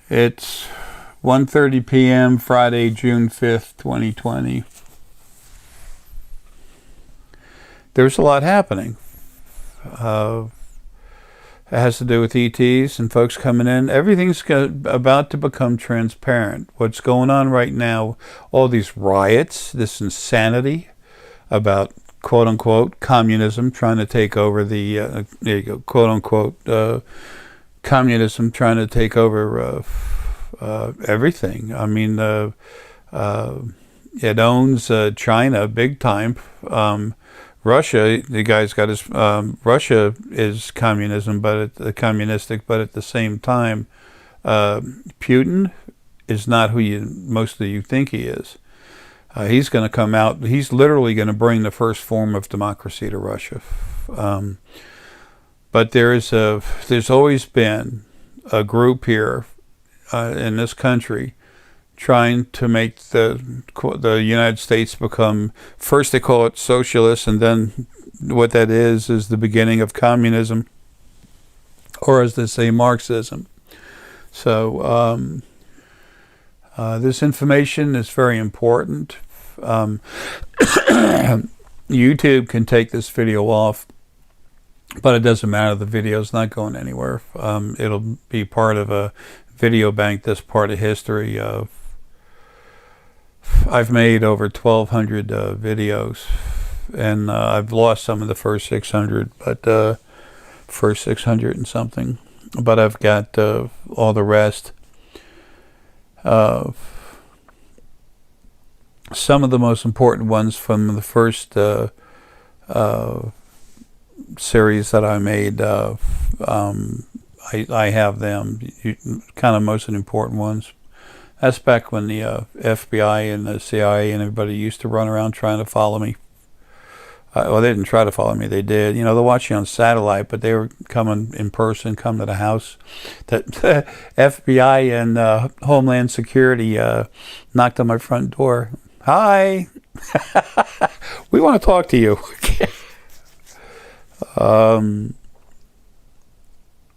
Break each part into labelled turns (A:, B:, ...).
A: It's 1:30 p.m. Friday, June 5th, 2020. There's a lot happening. It has to do with ETs and folks coming in. Everything's about to become transparent. What's going on right now, all these riots, this insanity about quote-unquote communism trying to take over the, there you go, quote-unquote communism trying to take over everything. I mean, it owns China big time. Russia, the guy's got his, Russia is communism, communistic, but at the same time, Putin is not who most of you think he is. He's going to come out, he's literally going to bring the first form of democracy to Russia. But there's always been a group here in this country trying to make the United States become, first they call it socialist, and then what that is the beginning of communism, or as they say, Marxism. So this information is very important. YouTube can take this video off, but it doesn't matter. The video's not going anywhere. It'll be part of a video bank, this part of history. I've made over 1,200 videos, and I've lost some of the first 600, but first 600 and something. But I've got all the rest. Some of the most important ones from the first series that I made, I have them, kind of most important ones. That's back when the FBI and the CIA and everybody used to run around trying to follow me. Well, they didn't try to follow me, they did. You know, they're watching on satellite, but they were coming in person, come to the house. The FBI and Homeland Security knocked on my front door. Hi, we want to talk to you.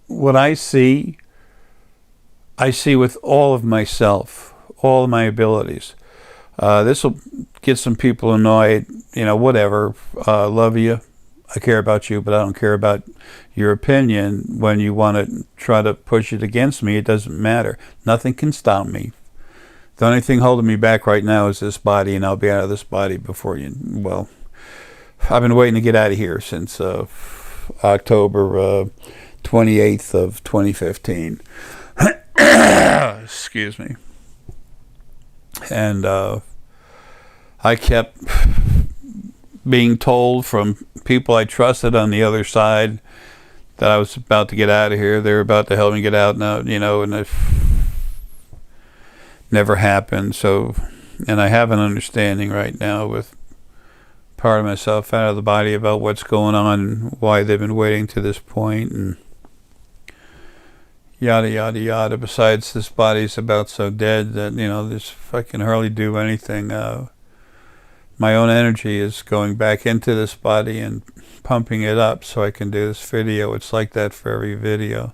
A: What I see with all of myself, all of my abilities. This will get some people annoyed, you know, whatever. Love you. I care about you, but I don't care about your opinion. When you want to try to push it against me, it doesn't matter. Nothing can stop me. The only thing holding me back right now is this body, and I'll be out of this body before well, I've been waiting to get out of here since October 28th of 2015. Excuse me. And I kept being told from people I trusted on the other side that I was about to get out of here. They were about to help me get out now, you know, and it never happened. So, and I have an understanding right now with part of myself out of the body about what's going on and why they've been waiting to this point, and yada yada yada. Besides, this body's about so dead that, you know, I can hardly do anything. My own energy is going back into this body and pumping it up so I can do this video. It's like that for every video.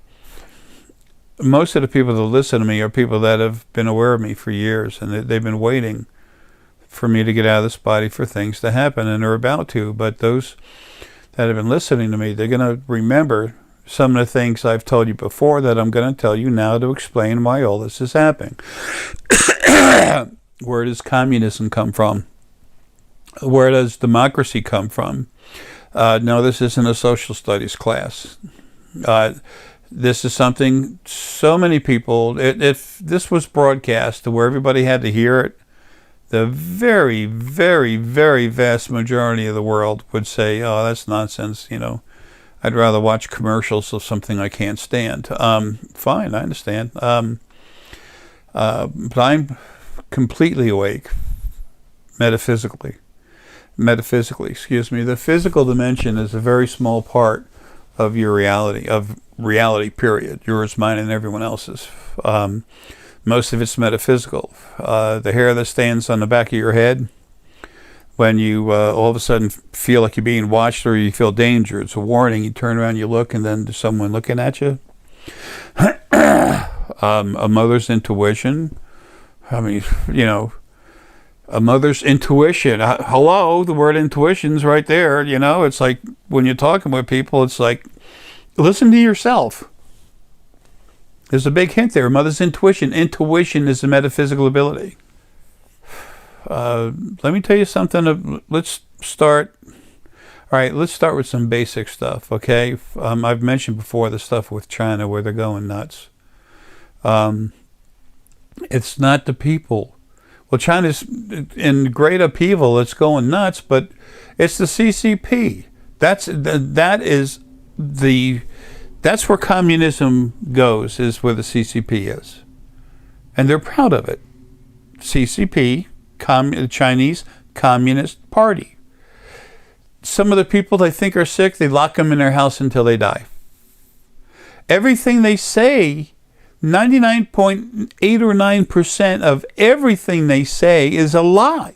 A: Most of the people that listen to me are people that have been aware of me for years, and they've been waiting for me to get out of this body for things to happen, and they're about to. But those that have been listening to me, they're going to remember some of the things I've told you before that I'm going to tell you now to explain why all this is happening. Where does communism come from? Where does democracy come from? No, this isn't a social studies class. This is something so many people, if this was broadcast to where everybody had to hear it, the very, very, very vast majority of the world would say, oh, that's nonsense, you know. I'd rather watch commercials of something I can't stand. Fine, I understand. But I'm completely awake, metaphysically, excuse me. The physical dimension is a very small part of your reality, period. Yours, mine, and everyone else's. Most of it's metaphysical. The hair that stands on the back of your head, when you all of a sudden feel like you're being watched or you feel danger, it's a warning. You turn around, you look, and then there's someone looking at you. A mother's intuition. I mean, you know, a mother's intuition. Hello, the word intuition's right there. You know, it's like when you're talking with people, it's like, listen to yourself. There's a big hint there. Mother's intuition. Intuition is a metaphysical ability. Let me tell you something. Let's start. All right, let's start with some basic stuff, okay? I've mentioned before the stuff with China where they're going nuts. It's not the people. Well, China's in great upheaval. It's going nuts, but it's the CCP. That's where communism goes, is where the CCP is. And they're proud of it. CCP, Chinese Communist Party. Some of the people they think are sick, they lock them in their house until they die. Everything they say, 99.8 or 9% of everything they say is a lie.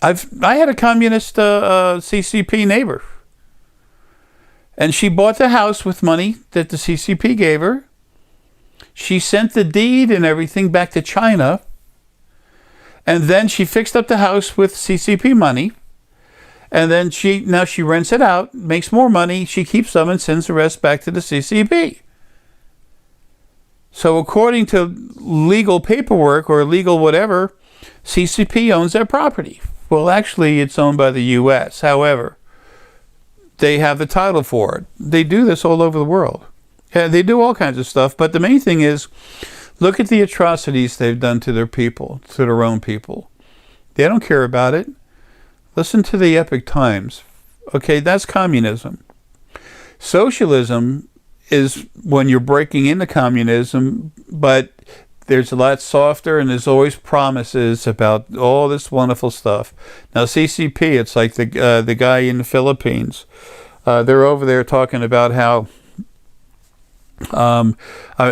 A: I had a communist CCP neighbor. And she bought the house with money that the CCP gave her. She sent the deed and everything back to China. And then she fixed up the house with CCP money. And then now she rents it out, makes more money. She keeps some and sends the rest back to the CCP. So according to legal paperwork or legal whatever, CCP owns that property. Well, actually, it's owned by the U.S. However, they have the title for it. They do this all over the world. They do all kinds of stuff. But the main thing is, look at the atrocities they've done to their people, to their own people. They don't care about it. Listen to the Epic Times. Okay, that's communism. Socialism is when you're breaking into communism, but there's a lot softer and there's always promises about all this wonderful stuff. Now, CCP, it's like the guy in the Philippines. They're over there talking about how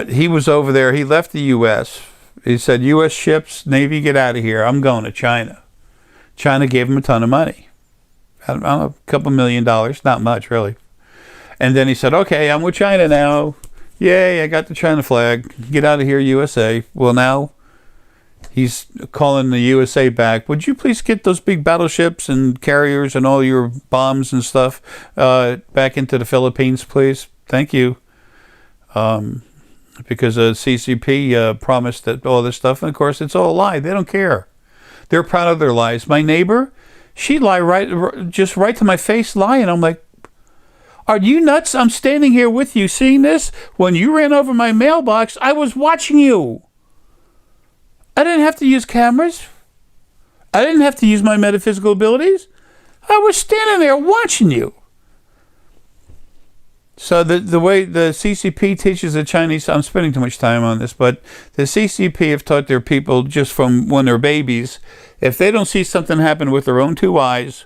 A: he was over there. He left the U.S. He said, U.S. ships, Navy, get out of here. I'm going to China. China gave him a ton of money. I don't know, a couple $1 million. Not much, really. And then he said, okay, I'm with China now. Yay, I got the China flag. Get out of here, USA. Well, now he's calling the USA back. Would you please get those big battleships and carriers and all your bombs and stuff back into the Philippines, please? Thank you. Because CCP promised that all this stuff, and of course, it's all a lie. They don't care. They're proud of their lies. My neighbor, she lied right to my face, lying. I'm like, are you nuts? I'm standing here with you, seeing this. When you ran over my mailbox, I was watching you. I didn't have to use cameras. I didn't have to use my metaphysical abilities. I was standing there watching you. So the way the CCP teaches the Chinese, I'm spending too much time on this, but the CCP have taught their people just from when they're babies, if they don't see something happen with their own two eyes,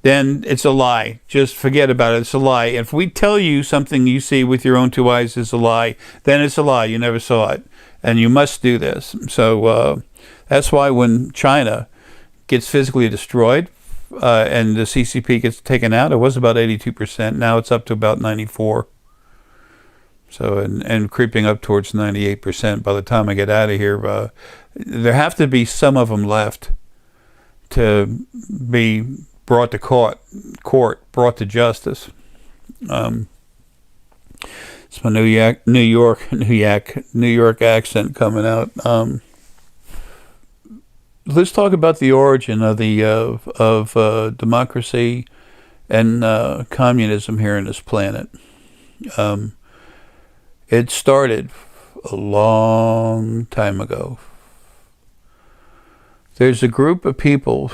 A: then it's a lie. Just forget about it. It's a lie. If we tell you something you see with your own two eyes is a lie, then it's a lie. You never saw it. And you must do this. So that's why when China gets physically destroyed, and the CCP gets taken out, it was about 82%. Now it's up to about 94%. So, and creeping up towards 98% by the time I get out of here. There have to be some of them left to be brought to court, brought to justice. It's my New York accent coming out. Let's talk about the origin of the democracy and communism here on this planet. It started a long time ago. There's a group of people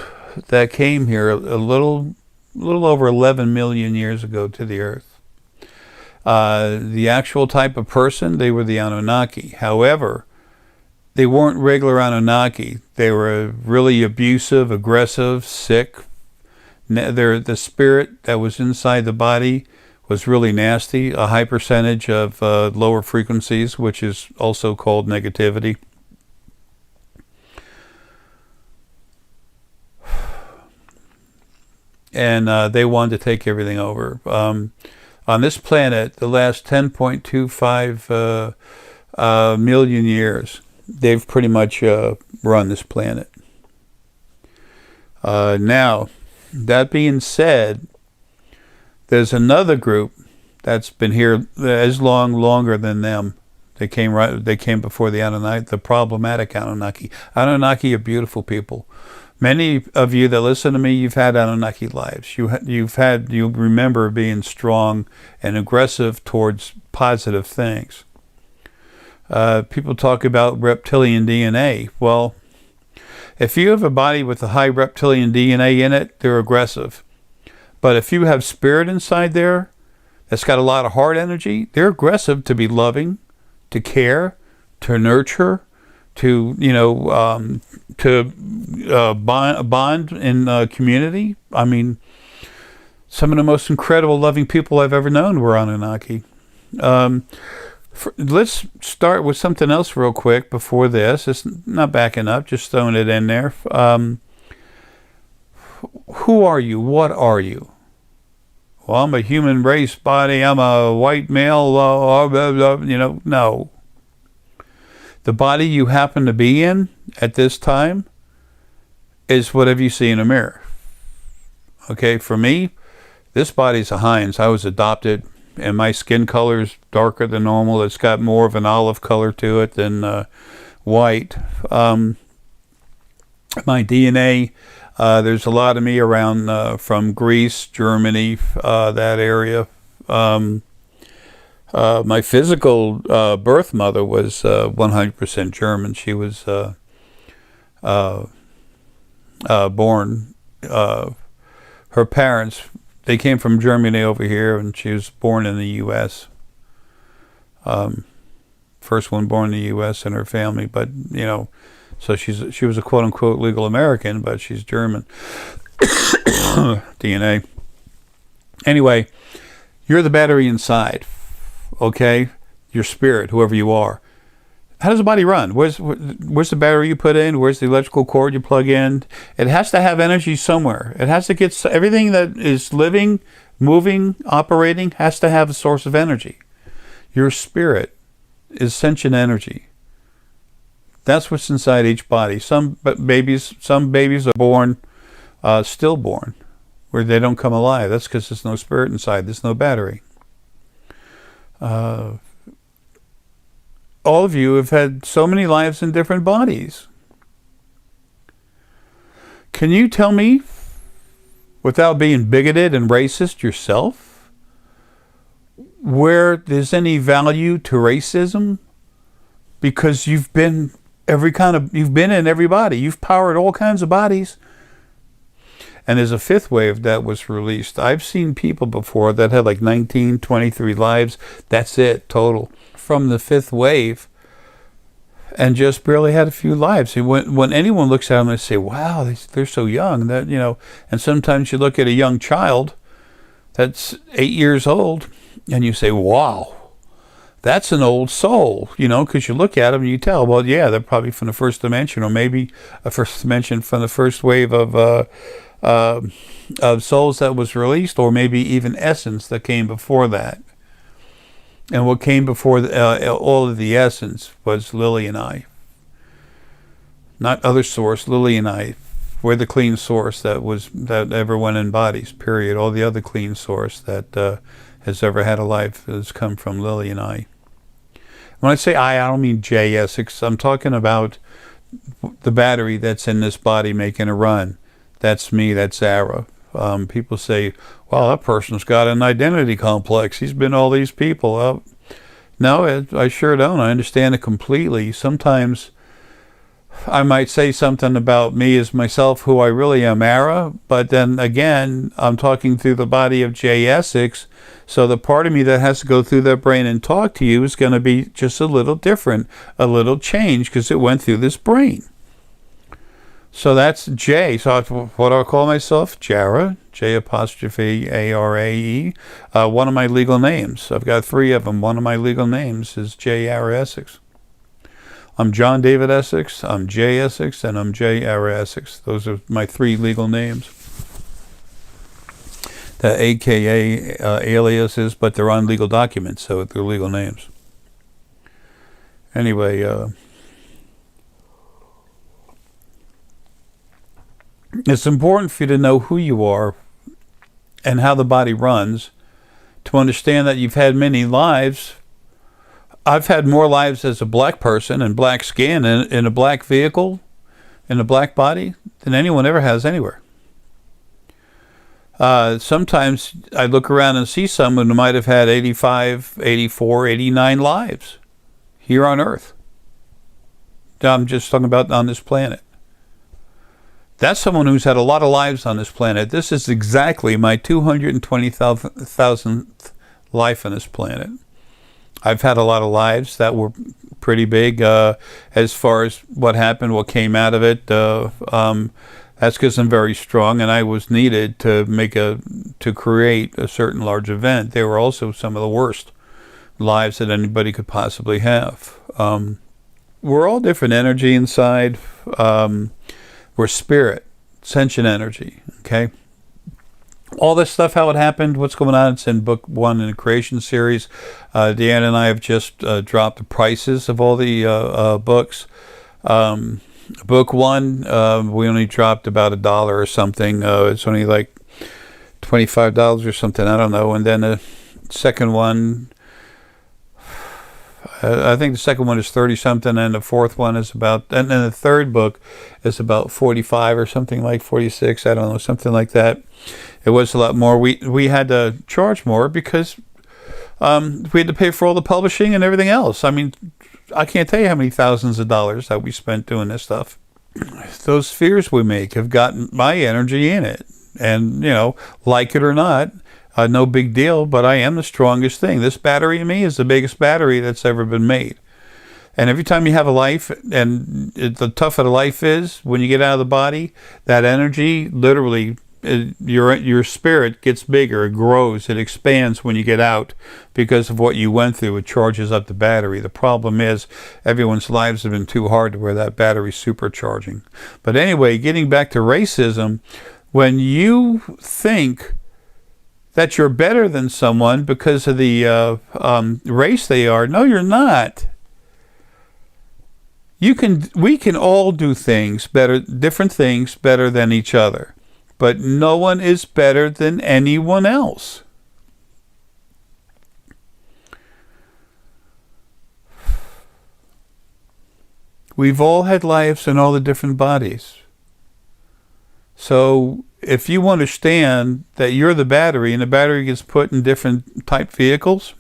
A: that came here a little over 11 million years ago to the Earth. The actual type of person, they were the Anunnaki. However, they weren't regular Anunnaki. They were really abusive, aggressive, sick. The spirit that was inside the body was really nasty. A high percentage of lower frequencies, which is also called negativity. And they wanted to take everything over. On this planet, the last 10.25 million years, they've pretty much run this planet. Now, that being said, there's another group that's been here longer than them. They came before the Anunnaki, the problematic Anunnaki. Anunnaki are beautiful people. Many of you that listen to me, you've had Anunnaki lives. You remember being strong and aggressive towards positive things. People talk about reptilian DNA. Well, if you have a body with a high reptilian DNA in it, they're aggressive. But if you have spirit inside there that's got a lot of heart energy, they're aggressive to be loving, to care, to nurture, to bond in community. I mean, some of the most incredible loving people I've ever known were Anunnaki. Let's start with something else real quick before this. It's not backing up, just throwing it in there. Who are you? What are you? Well, I'm a human race body. I'm a white male. No. The body you happen to be in at this time is whatever you see in a mirror. Okay, for me, this body's a Heinz. I was adopted, and my skin color is darker than normal. It's got more of an olive color to it than white. My DNA, there's a lot of me around from Greece, Germany, that area. My physical birth mother was 100% German. She was born. Her parents, they came from Germany over here, and she was born in the U.S. First one born in the U.S. in her family, but so she was a quote unquote legal American, but she's German. DNA. Anyway, you're the battery inside. Okay, your spirit, whoever you are. How does the body run? Where's the battery you put in? Where's the electrical cord you plug in? It has to have energy somewhere. It has to get everything that is living, moving, operating has to have a source of energy. Your spirit is sentient energy. That's what's inside each body. Some babies are born stillborn, where they don't come alive. That's because there's no spirit inside. There's no battery. All of you have had so many lives in different bodies. Can you tell me, without being bigoted and racist yourself, where there's any value to racism? Because you've been in every body. You've powered all kinds of bodies. And there's a fifth wave that was released. I've seen people before that had like 19, 23 lives. That's it, total. From the fifth wave, and just barely had a few lives. And when anyone looks at them, they say, wow, they're so young. That and sometimes you look at a young child that's 8 years old, and you say, wow, that's an old soul, because you look at them and you tell, well, yeah, they're probably from the first dimension, or maybe a first dimension from the first wave of souls that was released, or maybe even essence that came before that. And what came before all of the essence was Lily and I. Not other source, Lily and I. We're the clean source that ever went in bodies, period. All the other clean source that has ever had a life has come from Lily and I. When I say I don't mean JS. I'm talking about the battery that's in this body making a run. That's me, that's Arae. People say, well, that person's got an identity complex. He's been all these people. No, I sure don't. I understand it completely. Sometimes I might say something about me as myself, who I really am, Arae, but then again, I'm talking through the body of J. Essex, so the part of me that has to go through that brain and talk to you is going to be just a little different, a little change, because it went through this brain. So that's J. So what do I call myself? Jara, J''Arae. One of my legal names. I've got 3 of them. One of my legal names is J. Arae Essex. I'm John David Essex, I'm J. Essex, and I'm J. Arae Essex. Those are my 3 legal names. the AKA aliases, but they're on legal documents, so they're legal names. Anyway, it's important for you to know who you are and how the body runs, to understand that you've had many lives. I've had more lives as a black person and black skin in a black vehicle, in a black body, than anyone ever has anywhere. Sometimes I look around and see someone who might have had 85, 84, 89 lives here on Earth. I'm just talking about on this planet. That's someone who's had a lot of lives on this planet. This is exactly my 220,000th life on this planet. I've had a lot of lives that were pretty big as far as what happened, what came out of it. That's because I'm very strong, and I was needed to create a certain large event. They were also some of the worst lives that anybody could possibly have. We're all different energy inside. We're spirit, sentient energy, okay? All this stuff, how it happened, what's going on, it's in book 1 in the creation series. Deanna and I have just dropped the prices of all the books. Book 1, we only dropped about $1 or something. It's only like $25 or something, I don't know. And then the second one, I think the second one is 30 something, and the fourth one is about, and then the third book is about 45 or something, like 46, I don't know, something like that. It was a lot more. We had to charge more because we had to pay for all the publishing and everything else. I mean, I can't tell you how many thousands of dollars that we spent doing this stuff. Those spheres we make have gotten my energy in it, and like it or not, no big deal, but I am the strongest thing. This battery in me is the biggest battery that's ever been made. And every time you have a life, and the tougher the life is, when you get out of the body, that energy, literally, your spirit gets bigger, it grows, it expands when you get out because of what you went through. It charges up the battery. The problem is everyone's lives have been too hard to where that battery's supercharging. But anyway, getting back to racism, when you think that you're better than someone because of the race they are. No, you're not. We can all do things better, different things better than each other, but no one is better than anyone else. We've all had lives in all the different bodies. So if you understand that you're the battery and the battery gets put in different type vehicles,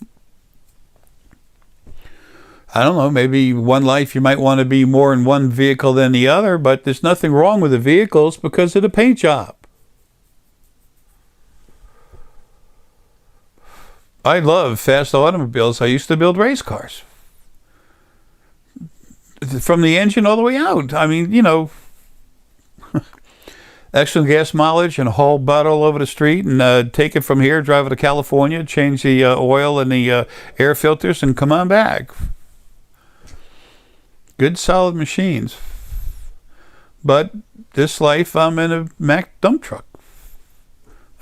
A: I don't know, maybe one life you might want to be more in one vehicle than the other, but there's nothing wrong with the vehicles because of the paint job. I love fast automobiles. I used to build race cars. From the engine all the way out. I mean, excellent gas mileage, and haul butt all over the street, and take it from here, drive it to California, change the oil and the air filters, and come on back. Good solid machines. But this life, I'm in a Mack dump truck.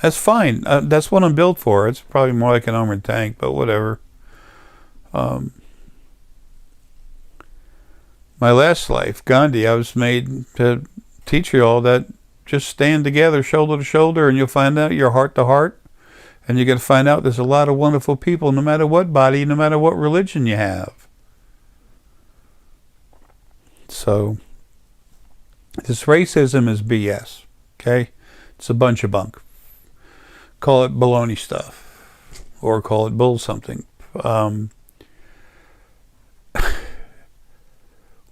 A: That's fine. That's what I'm built for. It's probably more like an armored tank, but whatever. My last life, Gandhi, I was made to teach you all that just stand together, shoulder to shoulder, and you'll find out you're heart to heart. And you're going to find out there's a lot of wonderful people, no matter what body, no matter what religion you have. So, this racism is BS, okay? It's a bunch of bunk. Call it baloney stuff, or call it bull something.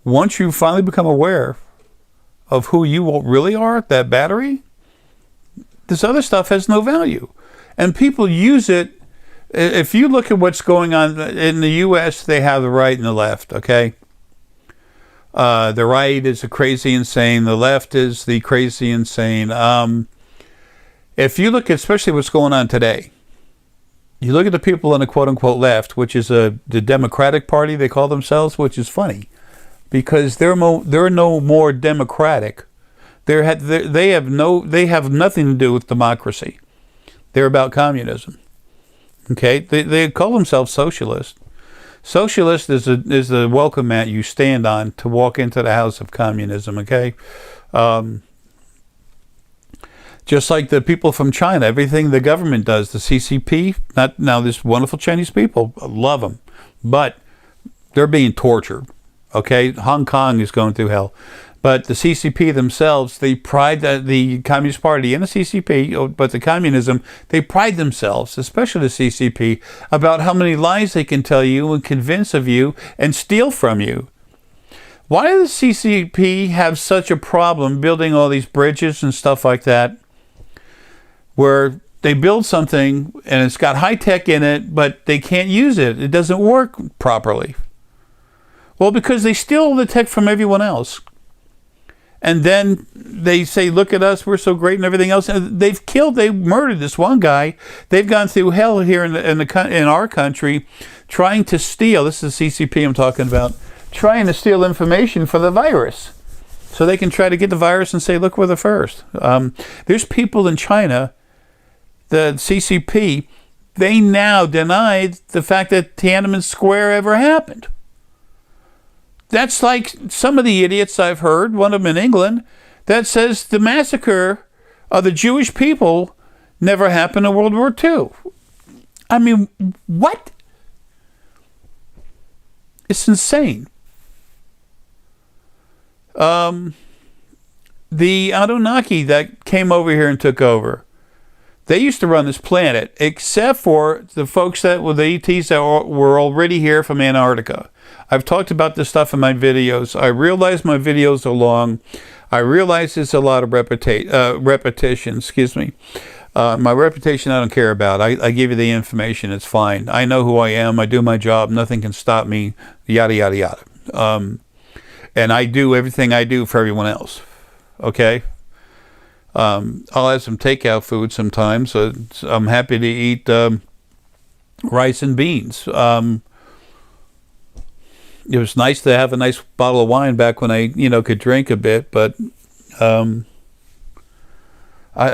A: Once you finally become aware of who you really are, that battery, this other stuff has no value. And people use it. If you look at what's going on in the U.S., they have the right and the left, okay? The right is the crazy insane. The left is the crazy insane. If you look at especially what's going on today, you look at the people on the quote-unquote left, which is the Democratic Party, they call themselves, which is funny, because they're no more democratic. They have nothing to do with democracy. They're about communism. Okay, they call themselves socialist. Socialist is the welcome mat you stand on to walk into the house of communism. Okay, just like the people from China, everything the government does, the CCP. Not now, there's wonderful Chinese people, I love them, but they're being tortured. Okay, Hong Kong is going through hell. But the CCP themselves, they pride that the Communist Party and the CCP, but the communism, they pride themselves, especially the CCP, about how many lies they can tell you and convince of you and steal from you. Why does the CCP have such a problem building all these bridges and stuff like that, where they build something and it's got high tech in it, but they can't use it? It doesn't work properly. Well, because they steal the tech from everyone else. And then they say, look at us, we're so great and everything else. And they've murdered this one guy. They've gone through hell here in our country trying to steal, this is the CCP I'm talking about, trying to steal information for the virus. So they can try to get the virus and say, look, we're the first. There's people in China, the CCP, they now denied the fact that Tiananmen Square ever happened. That's like some of the idiots I've heard, one of them in England, that says the massacre of the Jewish people never happened in World War II. I mean, what? It's insane. The Anunnaki that came over here and took over, they used to run this planet, except for the folks that were the ETs that were already here from Antarctica. I've talked about this stuff in my videos. I realize my videos are long. I realize there's a lot of repetition. Excuse me. My reputation I don't care about. I give you the information. It's fine. I know who I am. I do my job. Nothing can stop me. Yada, yada, yada. And I do everything I do for everyone else. Okay? I'll have some takeout food sometimes. So I'm happy to eat rice and beans. It was nice to have a nice bottle of wine back when I, could drink a bit, but I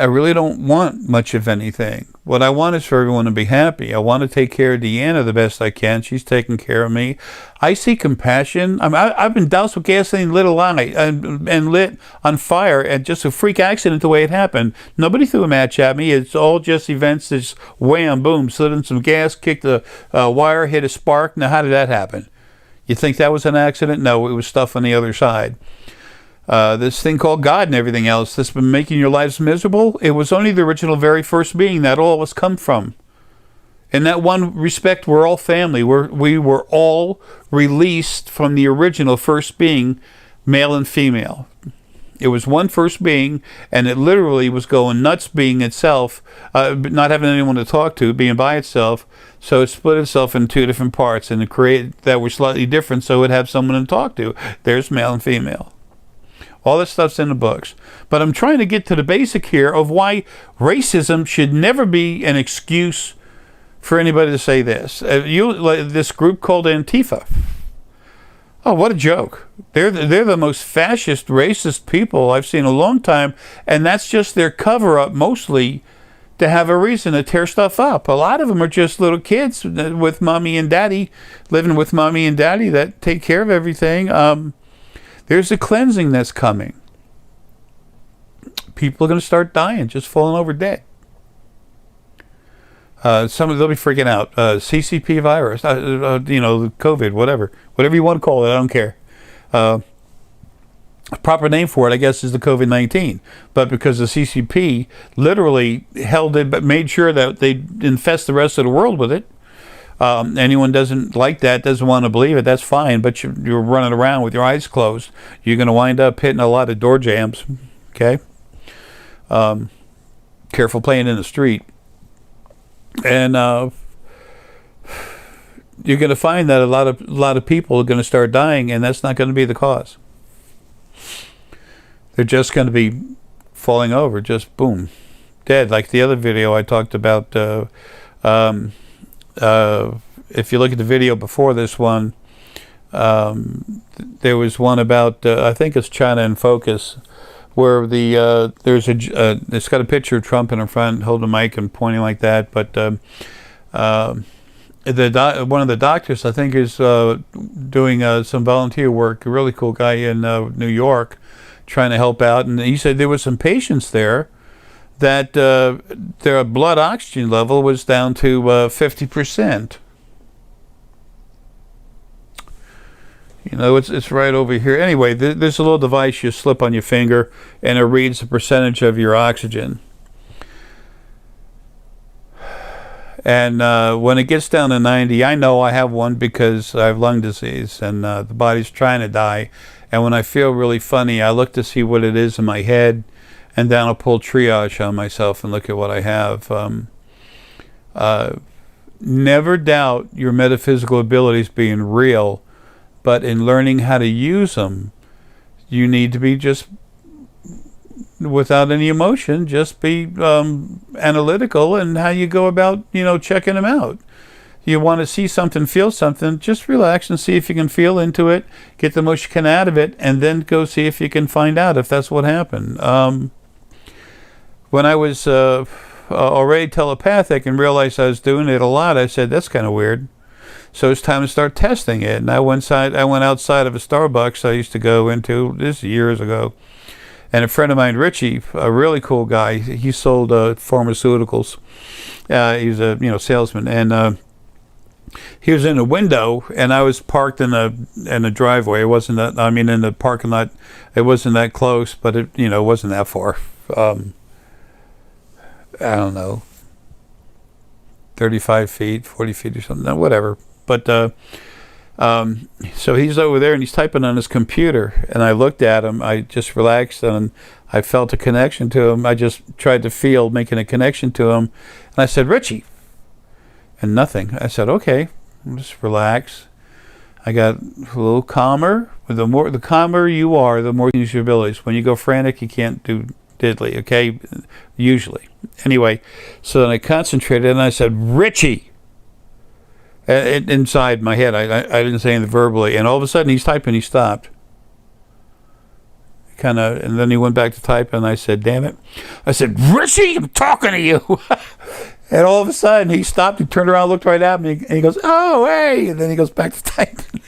A: really don't want much of anything. What I want is for everyone to be happy. I want to take care of Deanna the best I can. She's taking care of me. I see compassion. I've been doused with gasoline, lit alight, and lit on fire, and just a freak accident the way it happened. Nobody threw a match at me. It's all just events. Just wham, boom, slid in some gas, kicked the wire, hit a spark. Now, how did that happen? You think that was an accident? No, it was stuff on the other side. This thing called God and everything else that's been making your lives miserable, it was only the original very first being that all of us come from. In that one respect, we're all family. We were all released from the original first being, male and female. It was one first being, and it literally was going nuts being itself, not having anyone to talk to, being by itself. So it split itself in two different parts, and it created that were slightly different, so it would have someone to talk to. There's male and female. All this stuff's in the books. But I'm trying to get to the basic here of why racism should never be an excuse for anybody to say this. This group called Antifa. Oh, what a joke. They're the most fascist, racist people I've seen in a long time, and that's just their cover-up mostly to have a reason to tear stuff up. A lot of them are just little kids with mommy and daddy, living with mommy and daddy that take care of everything. There's a cleansing that's coming. People are going to start dying, just falling over dead. They'll be freaking out. CCP virus, COVID, whatever you want to call it, I don't care. Proper name for it, I guess, is the COVID-19. But because the CCP literally held it, but made sure that they infest the rest of the world with it. Anyone doesn't like that, doesn't want to believe it, that's fine. But you're running around with your eyes closed. You're going to wind up hitting a lot of door jams. Okay. Careful playing in the street. And you're going to find that a lot of people are going to start dying, and that's not going to be the cause. They're just going to be falling over, just boom, dead. Like the other video I talked about. If you look at the video before this one, there was one about I think it's China in Focus, where there's it's got a picture of Trump in the front holding a mic and pointing like that, but one of the doctors, I think, is doing some volunteer work, a really cool guy in New York, trying to help out, and he said there was some patients there that their blood oxygen level was down to 50%. You know, it's right over here. Anyway, there's a little device you slip on your finger, and it reads the percentage of your oxygen. And when it gets down to 90, I know I have one because I have lung disease, and the body's trying to die. And when I feel really funny, I look to see what it is in my head, and then I'll pull triage on myself and look at what I have. Never doubt your metaphysical abilities being real, but in learning how to use them, you need to be just without any emotion, just be analytical in how you go about, checking them out. You want to see something, feel something, just relax and see if you can feel into it, get the most you can out of it, and then go see if you can find out if that's what happened. When I was already telepathic and realized I was doing it a lot, I said, that's kind of weird. So it's time to start testing it. And I went outside of a Starbucks I used to go into, this years ago. And a friend of mine, Richie, a really cool guy, he sold pharmaceuticals. He was a salesman. And he was in a window, and I was parked in a driveway. It wasn't that, in the parking lot. It wasn't that close, but it wasn't that far. I don't know, 35 feet, 40 feet or something, whatever. But so he's over there and he's typing on his computer, and I looked at him. I just relaxed and I felt a connection to him. I just tried to feel making a connection to him, and I said, Richie, and nothing. I said, okay, just relax. I got a little calmer. The calmer you are, the more you use your abilities. When you go frantic, you can't do diddly, okay? Usually. Anyway, so then I concentrated and I said, Richie! Inside my head, I didn't say anything verbally, and all of a sudden he's typing, he stopped. And then he went back to type, and I said, damn it. I said, Richie, I'm talking to you! And all of a sudden he stopped, he turned around, looked right at me, and he goes, oh, hey! And then he goes back to typing.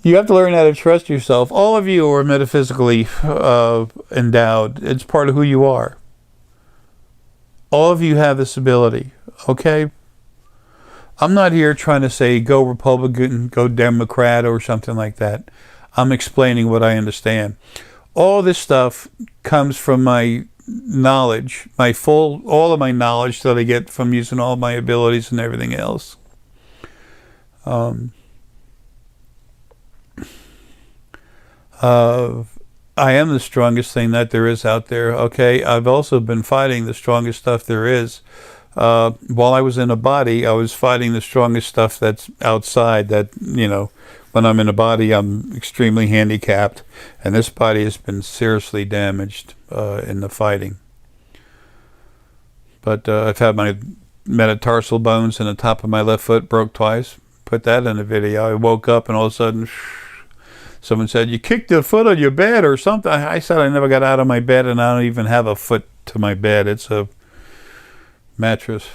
A: You have to learn how to trust yourself. All of you are metaphysically endowed. It's part of who you are. All of you have this ability, okay? I'm not here trying to say go Republican, go Democrat, or something like that. I'm explaining what I understand. All this stuff comes from my knowledge, all of my knowledge that I get from using all my abilities and everything else. I am the strongest thing that there is out there, okay? I've also been fighting the strongest stuff there is. While I was in a body, I was fighting the strongest stuff that's outside that, when I'm in a body, I'm extremely handicapped. And this body has been seriously damaged in the fighting. But I've had my metatarsal bones in the top of my left foot broke twice. Put that in the video. I woke up and all of a sudden, someone said, you kicked the foot on your bed or something. I said I never got out of my bed, and I don't even have a foot to my bed. It's a mattress.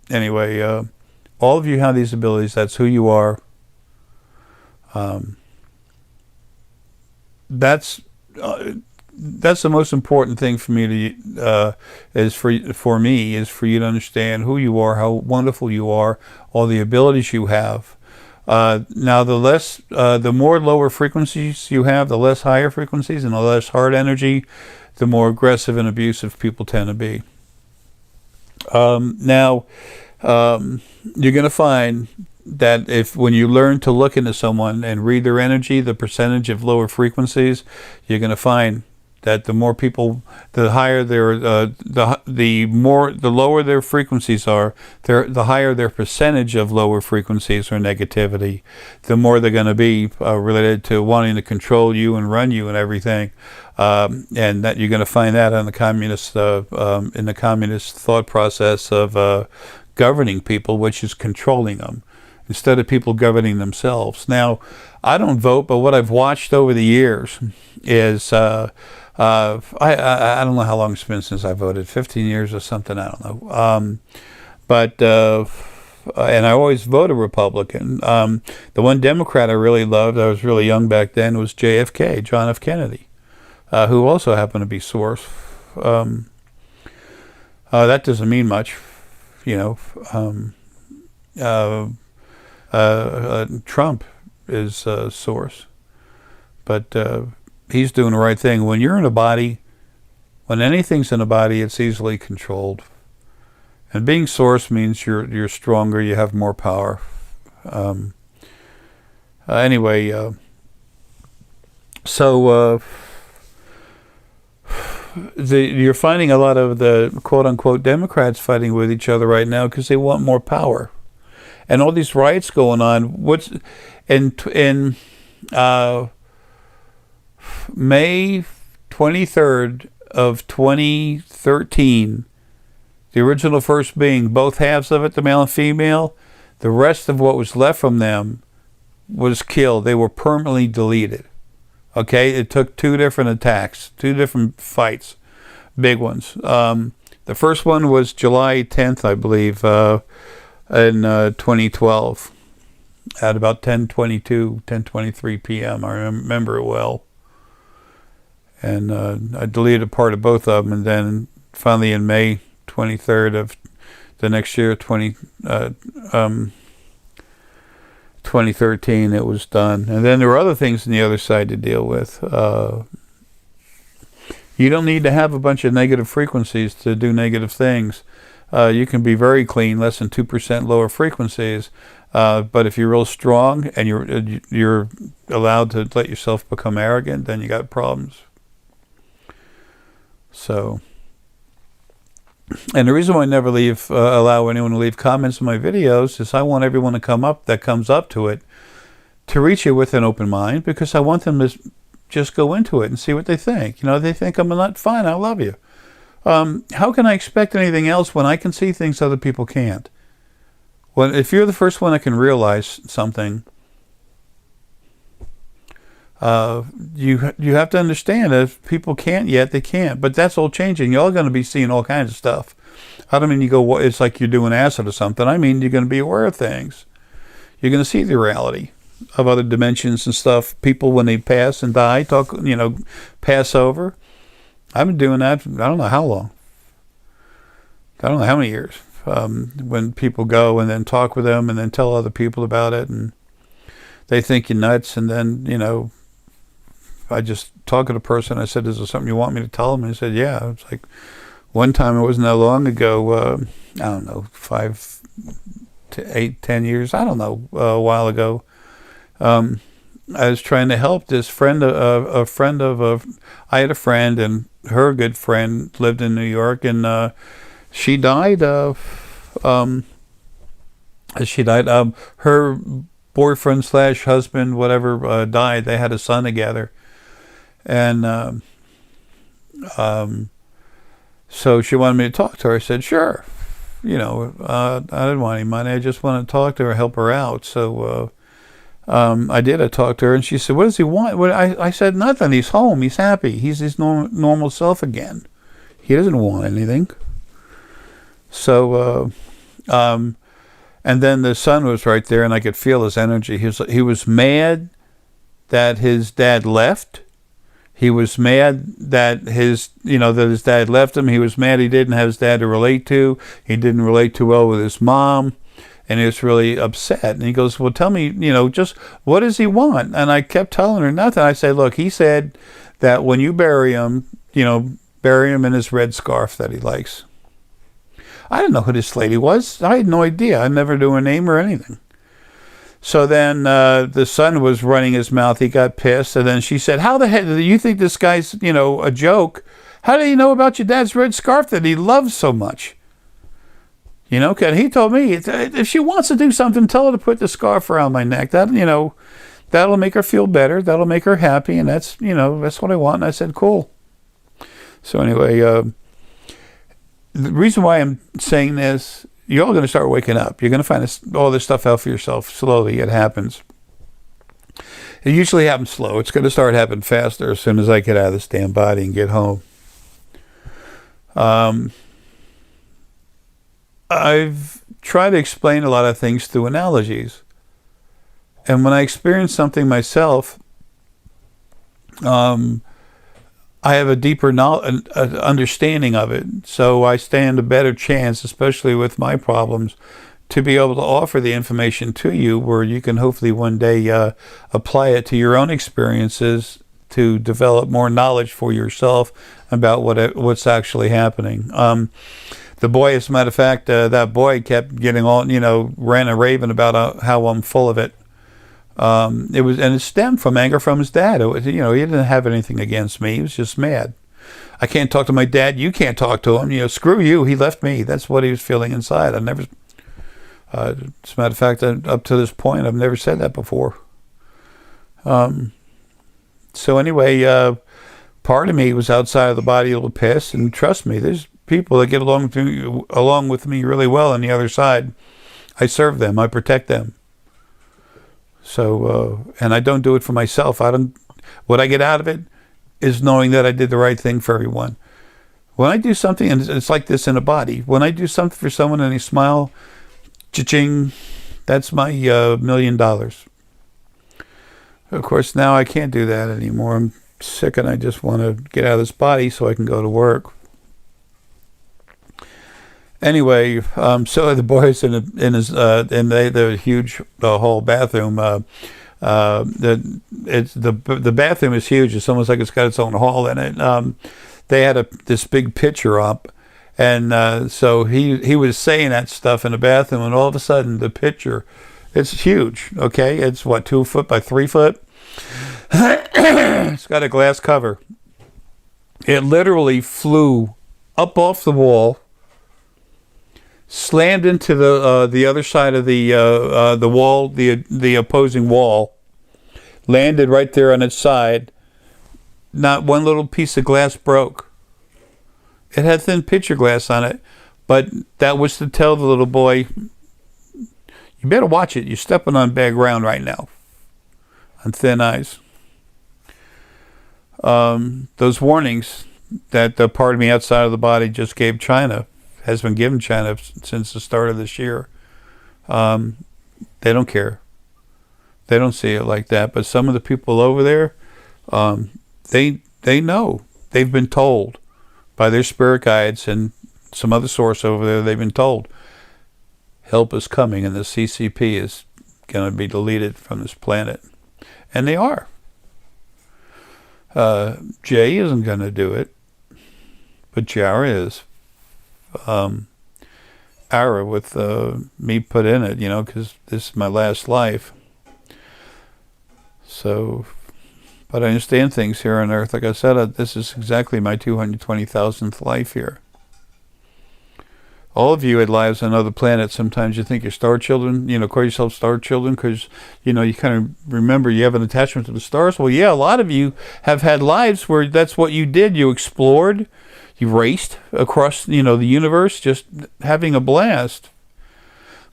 A: Anyway, all of you have these abilities. That's who you are. That's the most important thing for me to is for you to understand who you are, how wonderful you are, all the abilities you have. Now, the more lower frequencies you have, the less higher frequencies, and the less heart energy, the more aggressive and abusive people tend to be. Now, you're going to find that when you learn to look into someone and read their energy, the percentage of lower frequencies, you're going to find that the more people, the higher their, the lower their frequencies are, the higher their percentage of lower frequencies or negativity, the more they're going to be related to wanting to control you and run you and everything. And that you're going to find that in the communist thought process of governing people, which is controlling them. instead of people governing themselves. Now, I don't vote, but what I've watched over the years is, I don't know how long it's been since I voted, 15 years or something, I don't know. And I always voted Republican. The one Democrat I really loved, I was really young back then, was JFK, John F. Kennedy, who also happened to be source. That doesn't mean much, you know. Trump is source, but he's doing the right thing. When you're in a body, when anything's in a body, it's easily controlled. And being source means you're stronger, you have more power. Anyway, so you're finding a lot of the quote-unquote Democrats fighting with each other right now because they want more power. And all these riots going on. In May 23rd of 2013, the original first being, both halves of it, the male and female, the rest of what was left from them was killed. They were permanently deleted. Okay, it took 2 different attacks, 2 different fights, big ones. The first one was July 10th, I believe, in 2012, at about 10:22, 10:23 p.m. I remember it well. And I deleted part of both of them, and then finally in May 23rd of the next year, 2013, it was done. And then there were other things on the other side to deal with. You don't need to have a bunch of negative frequencies to do negative things. You can be very clean, less than 2% lower frequencies. But if you're real strong and you're allowed to let yourself become arrogant, then you got problems. So, and the reason why I never allow anyone to leave comments on my videos is I want everyone that comes up to it to reach it with an open mind, because I want them to just go into it and see what they think. You know, they think I'm a nut, fine, I love you. How can I expect anything else when I can see things other people can't? Well, if you're the first one that can realize something, you have to understand that if people can't yet, they can't. But that's all changing. You're all going to be seeing all kinds of stuff. I don't mean you go, it's like you're doing acid or something. I mean you're going to be aware of things. You're going to see the reality of other dimensions and stuff. People, when they pass and die, pass over. I've been doing that, I don't know how long. I don't know how many years. When people go and then talk with them and then tell other people about it, and they think you're nuts, and then, I just talk to the person. I said, is there something you want me to tell them? And he said, yeah. It's like one time, it wasn't that long ago, I don't know, 5 to 8, 10 years, I don't know, a while ago. I was trying to help this friend, I had a friend, and her good friend lived in New York, and she died her boyfriend / husband, whatever, died. They had a son together. And so she wanted me to talk to her. I said, sure. I didn't want any money. I just wanted to talk to her, help her out. So I did. I talked to her, and she said, what does he want? I said, nothing. He's home. He's happy. He's his normal self again. He doesn't want anything. So, and then the son was right there, and I could feel his energy. He was mad that his dad left. He was mad that his dad left him. He was mad he didn't have his dad to relate to. He didn't relate too well with his mom, and he was really upset. And he goes, well, tell me, just what does he want? And I kept telling her nothing. I said, look, he said that when you bury him, bury him in his red scarf that he likes. I didn't know who this lady was. I had no idea. I never knew her name or anything. So then the son was running his mouth. He got pissed. And then she said, how the heck do you think this guy's, a joke? How do you know about your dad's red scarf that he loves so much? Cause he told me, if she wants to do something, tell her to put the scarf around my neck. That'll make her feel better. That'll make her happy. And that's what I want. And I said, cool. So anyway, the reason why I'm saying this you're all going to start waking up. You're going to find all this stuff out for yourself. Slowly, it happens. It usually happens slow. It's going to start happening faster as soon as I get out of this damn body and get home. I've tried to explain a lot of things through analogies. And when I experience something myself, I have a deeper understanding of it. So I stand a better chance, especially with my problems, to be able to offer the information to you where you can hopefully one day apply it to your own experiences to develop more knowledge for yourself about what's actually happening. The boy, as a matter of fact, that boy kept getting all, ranting and raving about how I'm full of it. It stemmed from anger from his dad. He didn't have anything against me. He was just mad. I can't talk to my dad. You can't talk to him. Screw you. He left me. That's what he was feeling inside. As a matter of fact, up to this point, I've never said that before. So anyway, part of me was outside of the body a little pissed, and trust me, there's people that get along with me really well on the other side. I serve them. I protect them. So, and I don't do it for myself. What I get out of it is knowing that I did the right thing for everyone. When I do something, and it's like this in a body, when I do something for someone and they smile, cha-ching, that's my $1 million. Of course, now I can't do that anymore. I'm sick and I just want to get out of this body so I can go to work. Anyway, so the boys in the huge whole bathroom. The bathroom is huge. It's almost like it's got its own hall in it. They had this big picture up, and so he was saying that stuff in the bathroom, and all of a sudden the picture, it's huge. Okay, it's 2 foot by 3 foot. It's got a glass cover. It literally flew up off the wall, slammed into the other side of the wall, the opposing wall, landed right there on its side. Not one little piece of glass broke. It had thin picture glass on it, but that was to tell the little boy, you better watch it. You're stepping on bad ground right now, on thin ice. Those warnings that the part of me outside of the body just gave China has been given China since the start of this year. They don't care. They don't see it like that. But some of the people over there, they know. They've been told by their spirit guides and some other source over there. They've been told help is coming, and the CCP is going to be deleted from this planet, and they are. Jay isn't going to do it, but Jara is. Arae with me put in it, because this is my last life. So, but I understand things here on Earth. Like I said, this is exactly my 220,000th life here. All of you had lives on other planets. Sometimes you think you're star children, call yourself star children because, you kind of remember you have an attachment to the stars. Well, yeah, a lot of you have had lives where that's what you did. You explored. You raced across, the universe, just having a blast.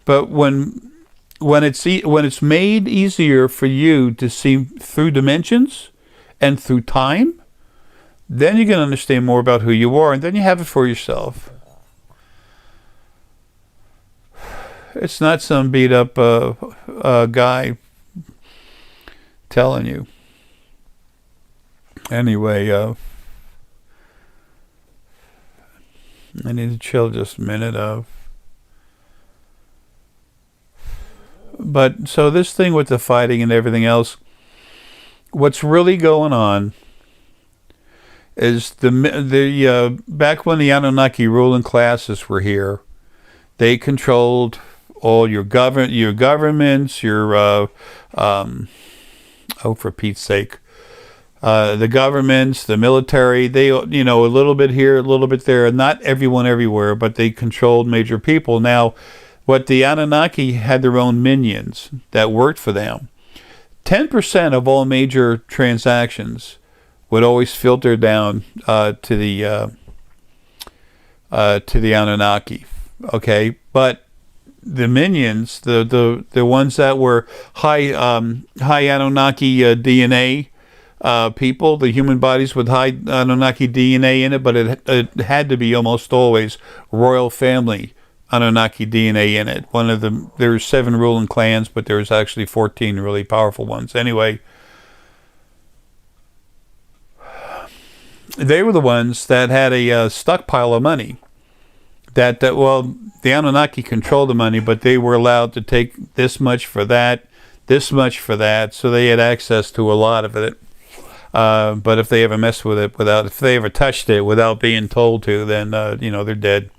A: But when it's made easier for you to see through dimensions and through time, then you can understand more about who you are, and then you have it for yourself. It's not some beat up guy telling you. Anyway, I need to chill just a minute. But so this thing with the fighting and everything else, what's really going on is the back when the Anunnaki ruling classes were here, they controlled all your governments, for Pete's sake. The governments, the military, they, a little bit here, a little bit there, not everyone everywhere, but they controlled major people. Now, what the Anunnaki had their own minions that worked for them. 10% of all major transactions would always filter down to the Anunnaki. Okay, but the minions, the ones that were high Anunnaki DNA people, the human bodies with high Anunnaki DNA in it, but it had to be almost always royal family Anunnaki DNA in it. There's 7 ruling clans, but there's actually 14 really powerful ones. Anyway, they were the ones that had a stockpile of money. Well, the Anunnaki controlled the money, but they were allowed to take this much for that, this much for that, so they had access to a lot of it. But if they ever messed with it if they ever touched it without being told to, then they're dead.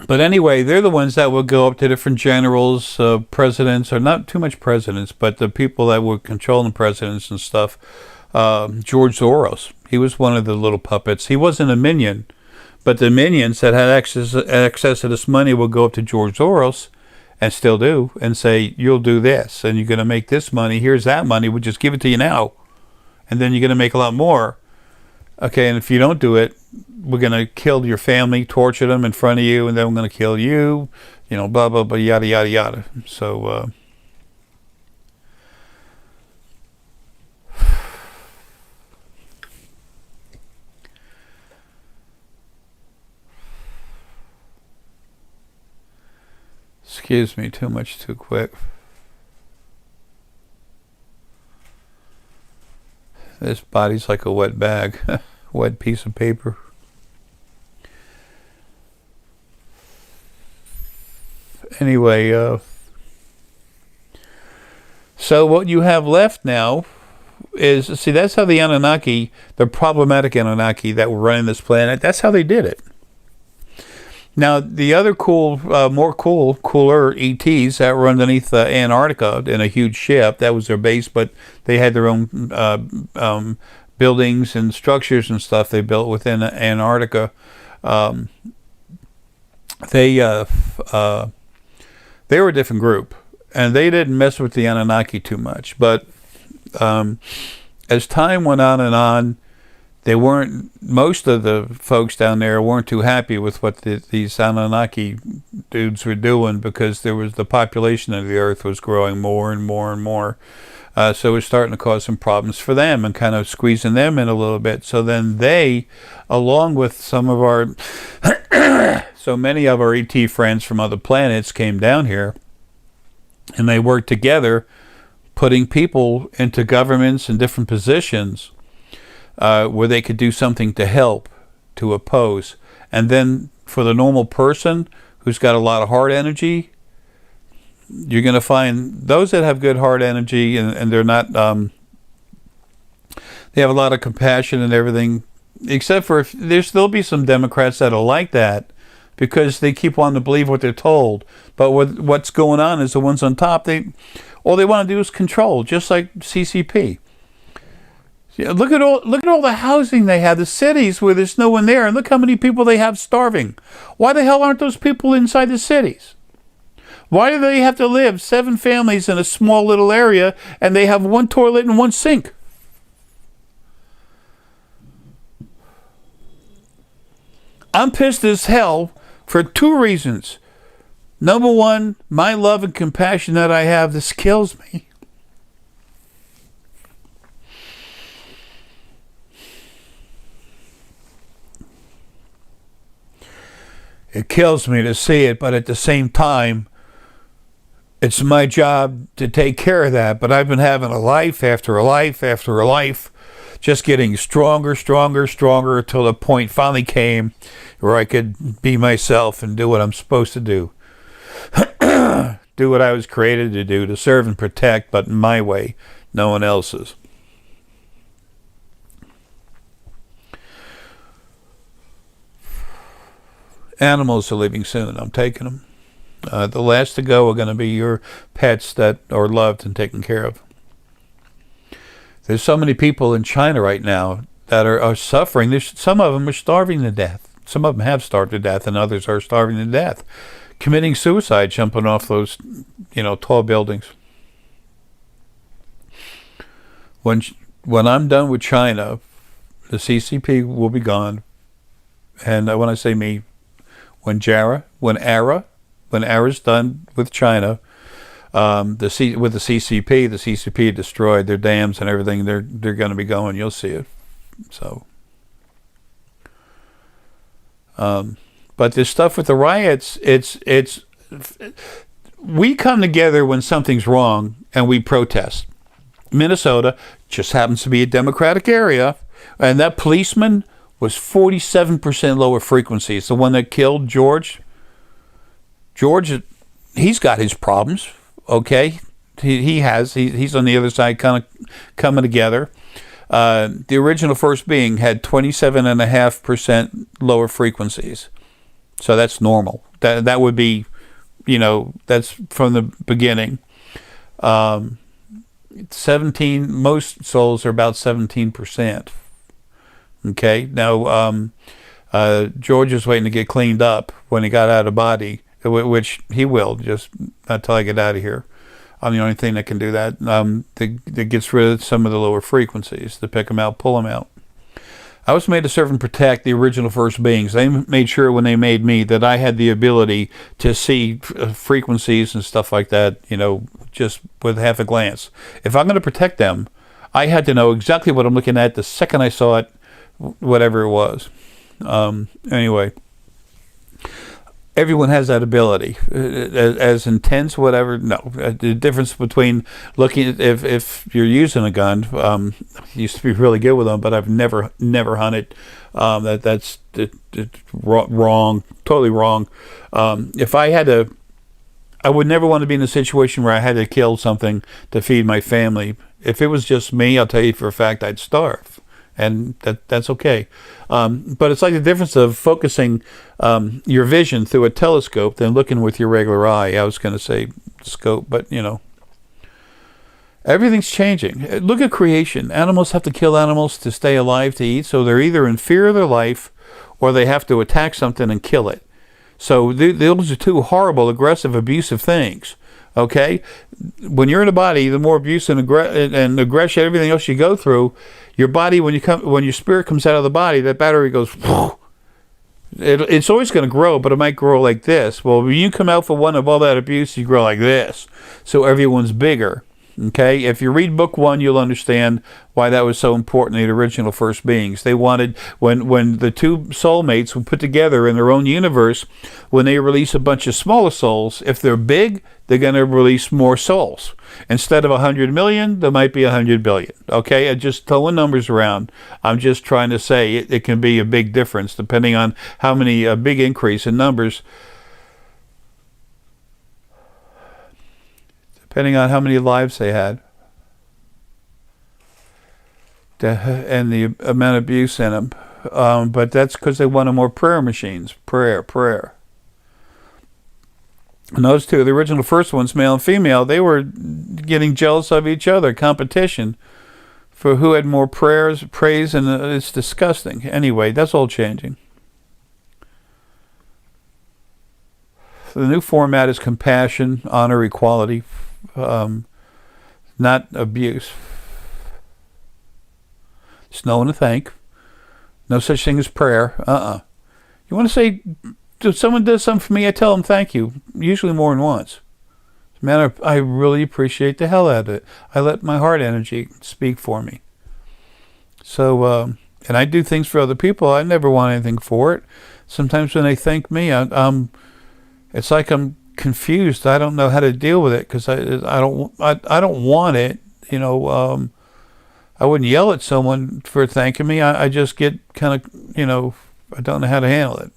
A: But anyway, they're the ones that would go up to different generals, presidents, or not too much presidents, but the people that were controlling presidents and stuff. George Soros, he was one of the little puppets. He wasn't a minion, but the minions that had access to this money would go up to George Soros, and still do, and say, you'll do this, and you're going to make this money. Here's that money. We'll just give it to you now. And then you're going to make a lot more. Okay, and if you don't do it, we're going to kill your family, torture them in front of you, and then we're going to kill you, blah, blah, blah, yada, yada, yada. So, excuse me, too much too quick. This body's like a wet bag, wet piece of paper. Anyway, so what you have left now is, see, that's how the Anunnaki, the problematic Anunnaki that were running this planet, that's how they did it. Now, the other cooler ETs that were underneath Antarctica in a huge ship, that was their base, but they had their own buildings and structures and stuff they built within Antarctica. They were a different group, and they didn't mess with the Anunnaki too much. But as time went on, most of the folks down there weren't too happy with what these Anunnaki dudes were doing, because the population of the earth was growing more and more and more. So it was starting to cause some problems for them and kind of squeezing them in a little bit. So then they, along with so many of our ET friends from other planets, came down here, and they worked together, putting people into governments and different positions where they could do something to help, to oppose. And then for the normal person who's got a lot of heart energy, you're going to find those that have good heart energy, and they're not, they have a lot of compassion and everything, except for there'll be some Democrats that'll like that, because they keep wanting to believe what they're told. But what's going on is the ones on top, all they want to do is control, just like CCP. Look at all the housing they have, the cities where there's no one there, and look how many people they have starving. Why the hell aren't those people inside the cities? Why do they have to live 7 families in a small little area, and they have 1 toilet and 1 sink? I'm pissed as hell for 2 reasons. Number 1, my love and compassion that I have, this kills me. It kills me to see it, but at the same time, it's my job to take care of that. But I've been having a life after a life after a life, just getting stronger, stronger, stronger, until the point finally came where I could be myself and do what I'm supposed to do. Do what I was created to do, to serve and protect, but in my way, no one else's. Animals are leaving soon. I'm taking them. The last to go are going to be your pets that are loved and taken care of. There's so many people in China right now that are suffering. Some of them are starving to death. Some of them have starved to death, and others are starving to death, committing suicide, jumping off those, tall buildings. When I'm done with China, the CCP will be gone. And when I say me, when Arae when Arae's done with China, with the CCP destroyed their dams and everything. They're going to be going. You'll see it. So, but this stuff with the riots, it's we come together when something's wrong and we protest. Minnesota just happens to be a Democratic area, and that policeman was 47% lower frequency. It's the one that killed George. George, he's got his problems, okay? He's on the other side kind of coming together. The original first being had 27.5% lower frequencies. So that's normal. That would be, that's from the beginning. 17, most souls are about 17%. Okay, now George is waiting to get cleaned up when he got out of body, which he will, just not till I get out of here. I'm the only thing that can do that. That gets rid of some of the lower frequencies, to pick them out, pull them out. I was made to serve and protect the original first beings. They made sure when they made me that I had the ability to see frequencies and stuff like that, just with half a glance. If I'm going to protect them, I had to know exactly what I'm looking at the second I saw it, whatever it was. Anyway, everyone has that ability. As intense, whatever. No, the difference between looking if you're using a gun. I used to be really good with them, but I've never hunted. That's wrong, totally wrong. If I had to, I would never want to be in a situation where I had to kill something to feed my family. If it was just me, I'll tell you for a fact I'd starve. And that's okay. But it's like the difference of focusing your vision through a telescope than looking with your regular eye. I was going to say scope, but everything's changing. Look at creation. Animals have to kill animals to stay alive to eat, so they're either in fear of their life or they have to attack something and kill it. So those are two horrible, aggressive, abusive things. Okay? When you're in a body, the more abuse and aggression, everything else you go through, your body, when your spirit comes out of the body, that battery goes, it's always going to grow, but it might grow like this. Well, when you come out for one of all that abuse, you grow like this. So everyone's bigger. Okay, if you read book 1, you'll understand why that was so important in the original first beings. They wanted, when the two soulmates were put together in their own universe, when they release a bunch of smaller souls, if they're big, they're going to release more souls. Instead of 100 million, there might be 100 billion. Okay, I'm just throwing numbers around. I'm just trying to say it can be a big difference depending on how many, a big increase in numbers. Depending on how many lives they had and the amount of abuse in them. But that's because they wanted more prayer machines. Prayer. And those two, the original first ones, male and female, they were getting jealous of each other, competition for who had more praise, and it's disgusting. Anyway, that's all changing. So the new format is compassion, honor, equality. Not abuse. There's no one to thank. No such thing as prayer. You want to say, if someone does something for me, I tell them thank you. Usually more than once. Man, I really appreciate the hell out of it. I let my heart energy speak for me. So, and I do things for other people. I never want anything for it. Sometimes when they thank me, it's like I'm confused. I don't know how to deal with it because I don't want it. I wouldn't yell at someone for thanking me. I just get kind of I don't know how to handle it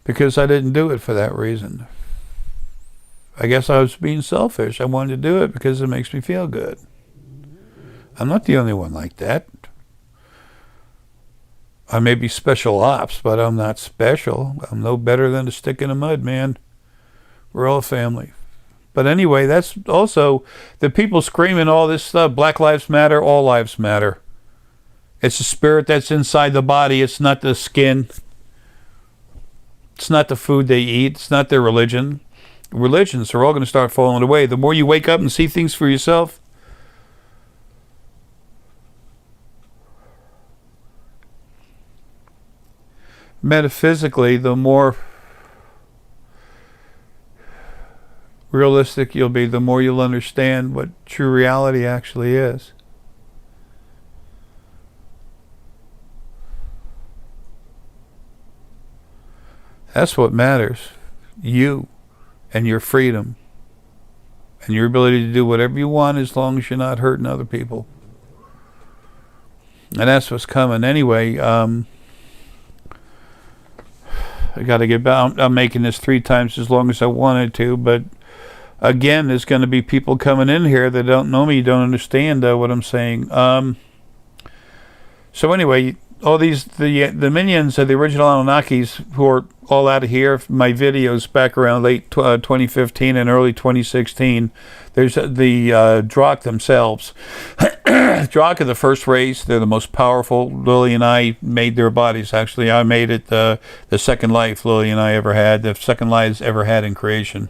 A: because I didn't do it for that reason. I guess I was being selfish. I wanted to do it because it makes me feel good. I'm not the only one like that. I may be special ops, but I'm not special. I'm no better than a stick in the mud, man. We're all a family. But anyway, that's also the people screaming all this stuff. Black lives matter, all lives matter. It's the spirit that's inside the body. It's not the skin. It's not the food they eat. It's not their religion. Religions are all going to start falling away. The more you wake up and see things for yourself, metaphysically, the more realistic you'll be, the more you'll understand what true reality actually is. That's what matters. You and your freedom and your ability to do whatever you want as long as you're not hurting other people. And that's what's coming. Anyway, I got to get back. I'm making this 3 times as long as I wanted to, but again, there's going to be people coming in here that don't know me, don't understand what I'm saying. So anyway, all these, the minions of the original Anunnakis who are all out of here, my videos back around late 2015 and early 2016, there's the Drakh themselves. Drakh are the first race. They're the most powerful. Lily and I made their bodies. Actually, I made it the second life Lily and I ever had, the second lives ever had in creation.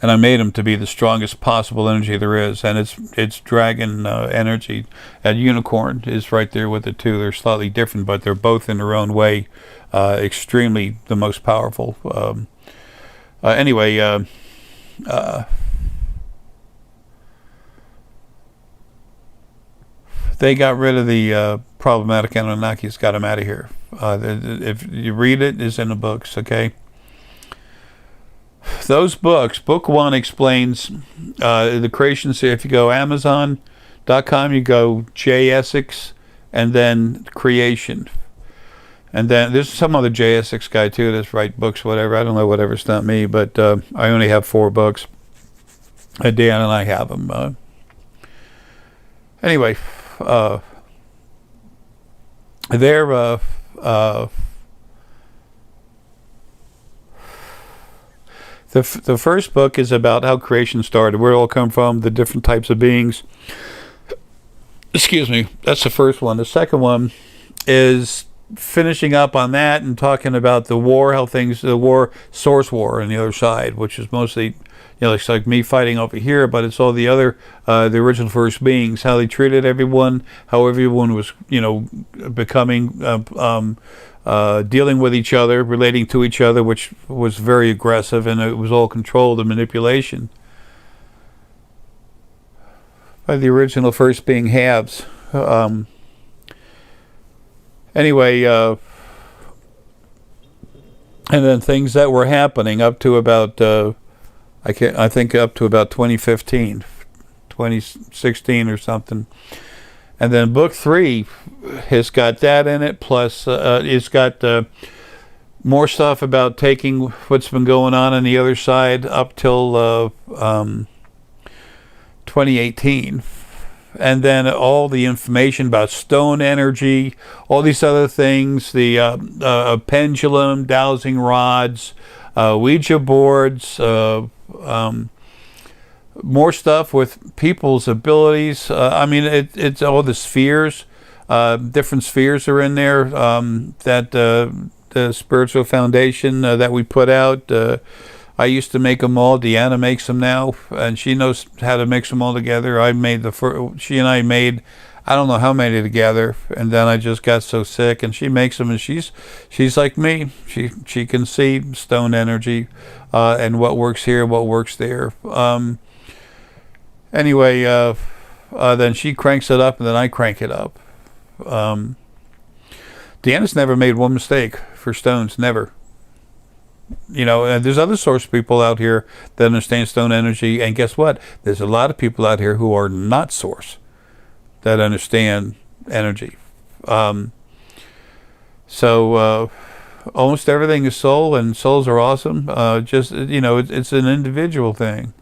A: And I made them to be the strongest possible energy there is, and it's dragon energy. And unicorn is right there with it too. They're slightly different, but they're both in their own way extremely the most powerful. Anyway, they got rid of the problematic Anunnakis, got them out of here. If you read it, it's in the books, okay? Those books, book 1 explains the creation. So if you go Amazon.com, you go J. Essex, and then creation. And then there's some other J. Essex guy too that's write books, whatever. I don't know, whatever, it's not me, but I only have 4 books. Dan and I have them. Anyway, they're The first book is about how creation started, where it all come from, the different types of beings. Excuse me. That's the first one. The second one is finishing up on that and talking about the war, how things, the war, source war on the other side, which is mostly, it's like me fighting over here, but it's all the other, the original first beings, how they treated everyone, how everyone was, becoming, dealing with each other, relating to each other, which was very aggressive, and it was all controlled and manipulation by the original first being halves. Anyway, and then things that were happening up to about I think up to about 2015, 2016 or something. And then book 3 has got that in it, plus it's got more stuff about taking what's been going on the other side up till 2018. And then all the information about stone energy, all these other things, the pendulum, dowsing rods, Ouija boards, more stuff with people's abilities. It's all the spheres. Different spheres are in there that the Spiritual Foundation that we put out. I used to make them all. Deanna makes them now, and she knows how to mix them all together. I made she and I made, I don't know how many together, and then I just got so sick, and she makes them, and she's like me. She can see stone energy and what works here, what works there. Anyway, then she cranks it up, and then I crank it up. Deanna's never made one mistake for stones, never. And there's other source people out here that understand stone energy, and guess what? There's a lot of people out here who are not source that understand energy. So almost everything is soul, and souls are awesome. It's an individual thing.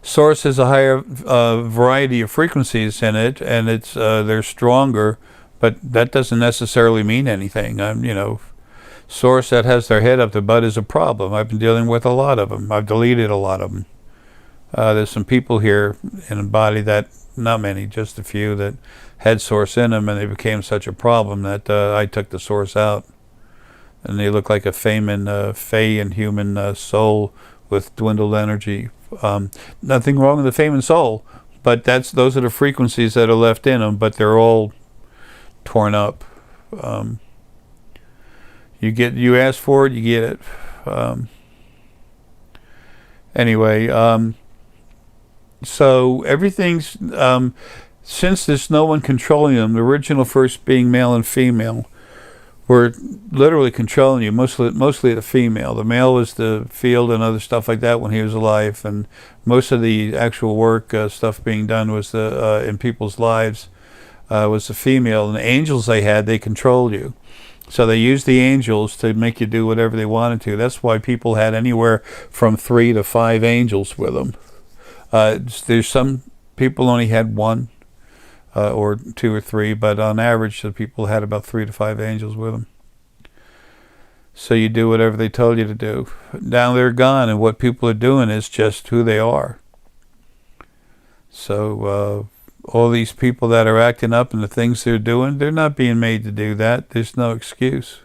A: Source has a higher variety of frequencies in it, and they're stronger, but that doesn't necessarily mean anything. Source that has their head up the butt is a problem. I've been dealing with a lot of them. I've deleted a lot of them. There's some people here in the body that, not many, just a few, that had source in them, and they became such a problem that I took the source out. And they look like a fey and human soul with dwindled energy. Nothing wrong with the fey and soul, but those are the frequencies that are left in them, but they're all torn up. You ask for it, you get it. Anyway, so everything's since there's no one controlling them. The original first being male and female were literally controlling you. Mostly the female. The male was the field and other stuff like that when he was alive, and most of the actual work stuff being done was in people's lives was the female. And the angels they controlled you. So they used the angels to make you do whatever they wanted to. That's why people had anywhere from 3 to 5 angels with them. There's some people only had 1 or 2 or 3, but on average the people had about 3 to 5 angels with them. So you do whatever they told you to do. Now they're gone, and what people are doing is just who they are. So all these people that are acting up and the things they're doing, they're not being made to do that. There's no excuse.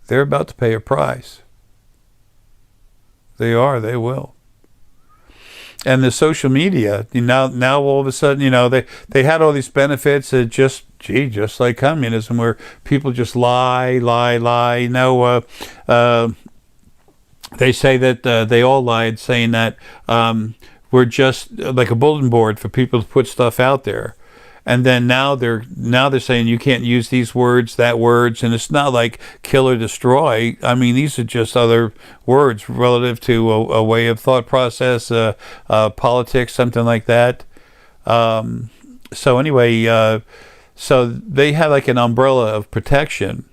A: They're about to pay a price. They will. And the social media, now all of a sudden, they had all these benefits that just like communism, where people just lie. Now, they say that they all lied, saying that we're just like a bulletin board for people to put stuff out there. And then now they're saying you can't use these words, that words, and it's not like kill or destroy. I mean, these are just other words relative to a way of thought process, politics, something like that. So anyway, so they had like an umbrella of protection.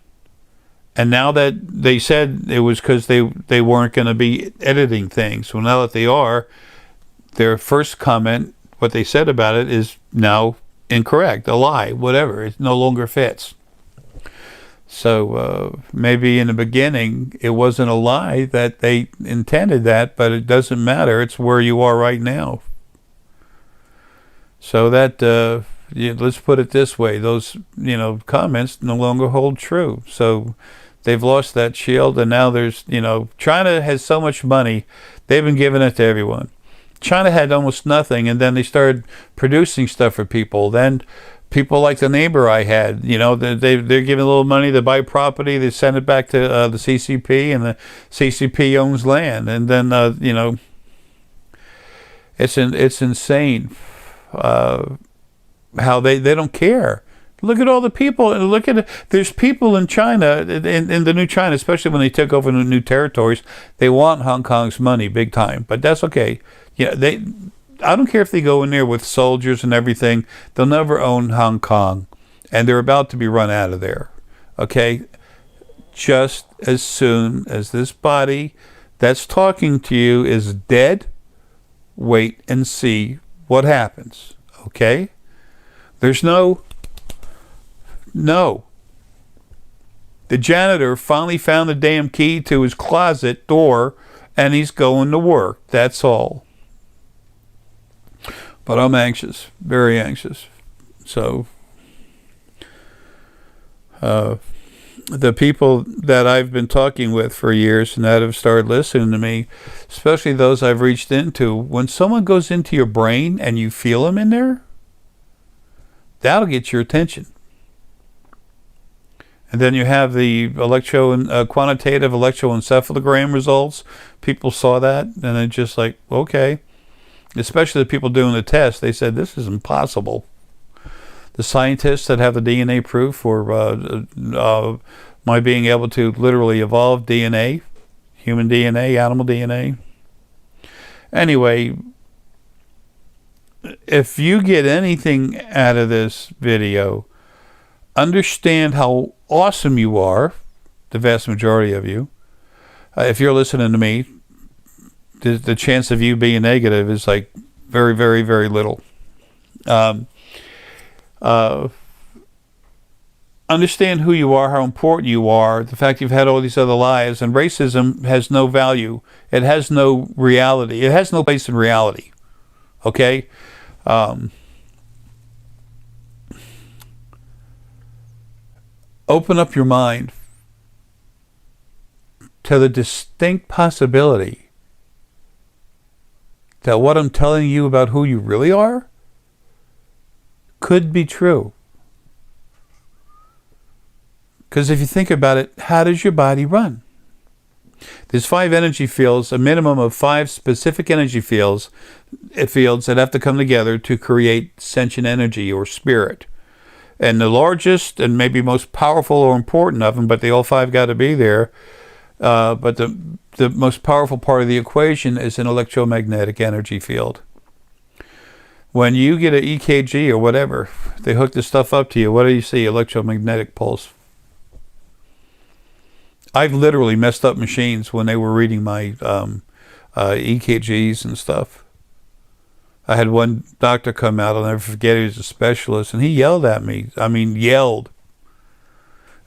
A: And now that they said it was because they weren't going to be editing things. Well, now that they are, their first comment, what they said about it, is now incorrect, a lie, whatever. It no longer fits. So maybe in the beginning it wasn't a lie that they intended that, but it doesn't matter. It's where you are right now. So that let's put it this way: those comments no longer hold true. So they've lost that shield, and now there's China has so much money, they've been giving it to everyone. China had almost nothing, and then they started producing stuff for people. Then people like the neighbor I had, they're giving a little money to buy property. They send it back to the CCP, and the CCP owns land. And then it's insane how they don't care. Look at all the people. Look at it. There's people in China, in the new China, especially when they took over the new territories. They want Hong Kong's money big time, but that's okay. I don't care if they go in there with soldiers and everything. They'll never own Hong Kong, and they're about to be run out of there. Okay, just as soon as this body that's talking to you is dead, wait and see what happens. Okay, there's no. The janitor finally found the damn key to his closet door, and he's going to work. That's all. But I'm anxious, very anxious. So the people that I've been talking with for years and that have started listening to me, especially those I've reached into, when someone goes into your brain and you feel them in there, that'll get your attention. And then you have the quantitative electroencephalogram results. People saw that, and they're just like, okay. Especially the people doing the test, they said, this is impossible. The scientists that have the DNA proof for my being able to literally evolve DNA, human DNA, animal DNA. Anyway, if you get anything out of this video, understand how awesome you are, the vast majority of you. If you're listening to me, the chance of you being negative is like very, very, very little. Understand who you are, how important you are, the fact you've had all these other lives, and racism has no value. It has no reality. It has no place in reality. Okay? Open up your mind to the distinct possibility that what I'm telling you about who you really are could be true. Because if you think about it, how does your body run? There's 5 energy fields, a minimum of 5 specific energy fields that have to come together to create sentient energy or spirit. And the largest and maybe most powerful or important of them, but they all 5 got to be there. But the most powerful part of the equation is an electromagnetic energy field. When you get an EKG or whatever, they hook this stuff up to you. What do you see? Electromagnetic pulse. I've literally messed up machines when they were reading my EKGs and stuff. I had one doctor come out, I'll never forget, he was a specialist, and he yelled at me. I mean, yelled.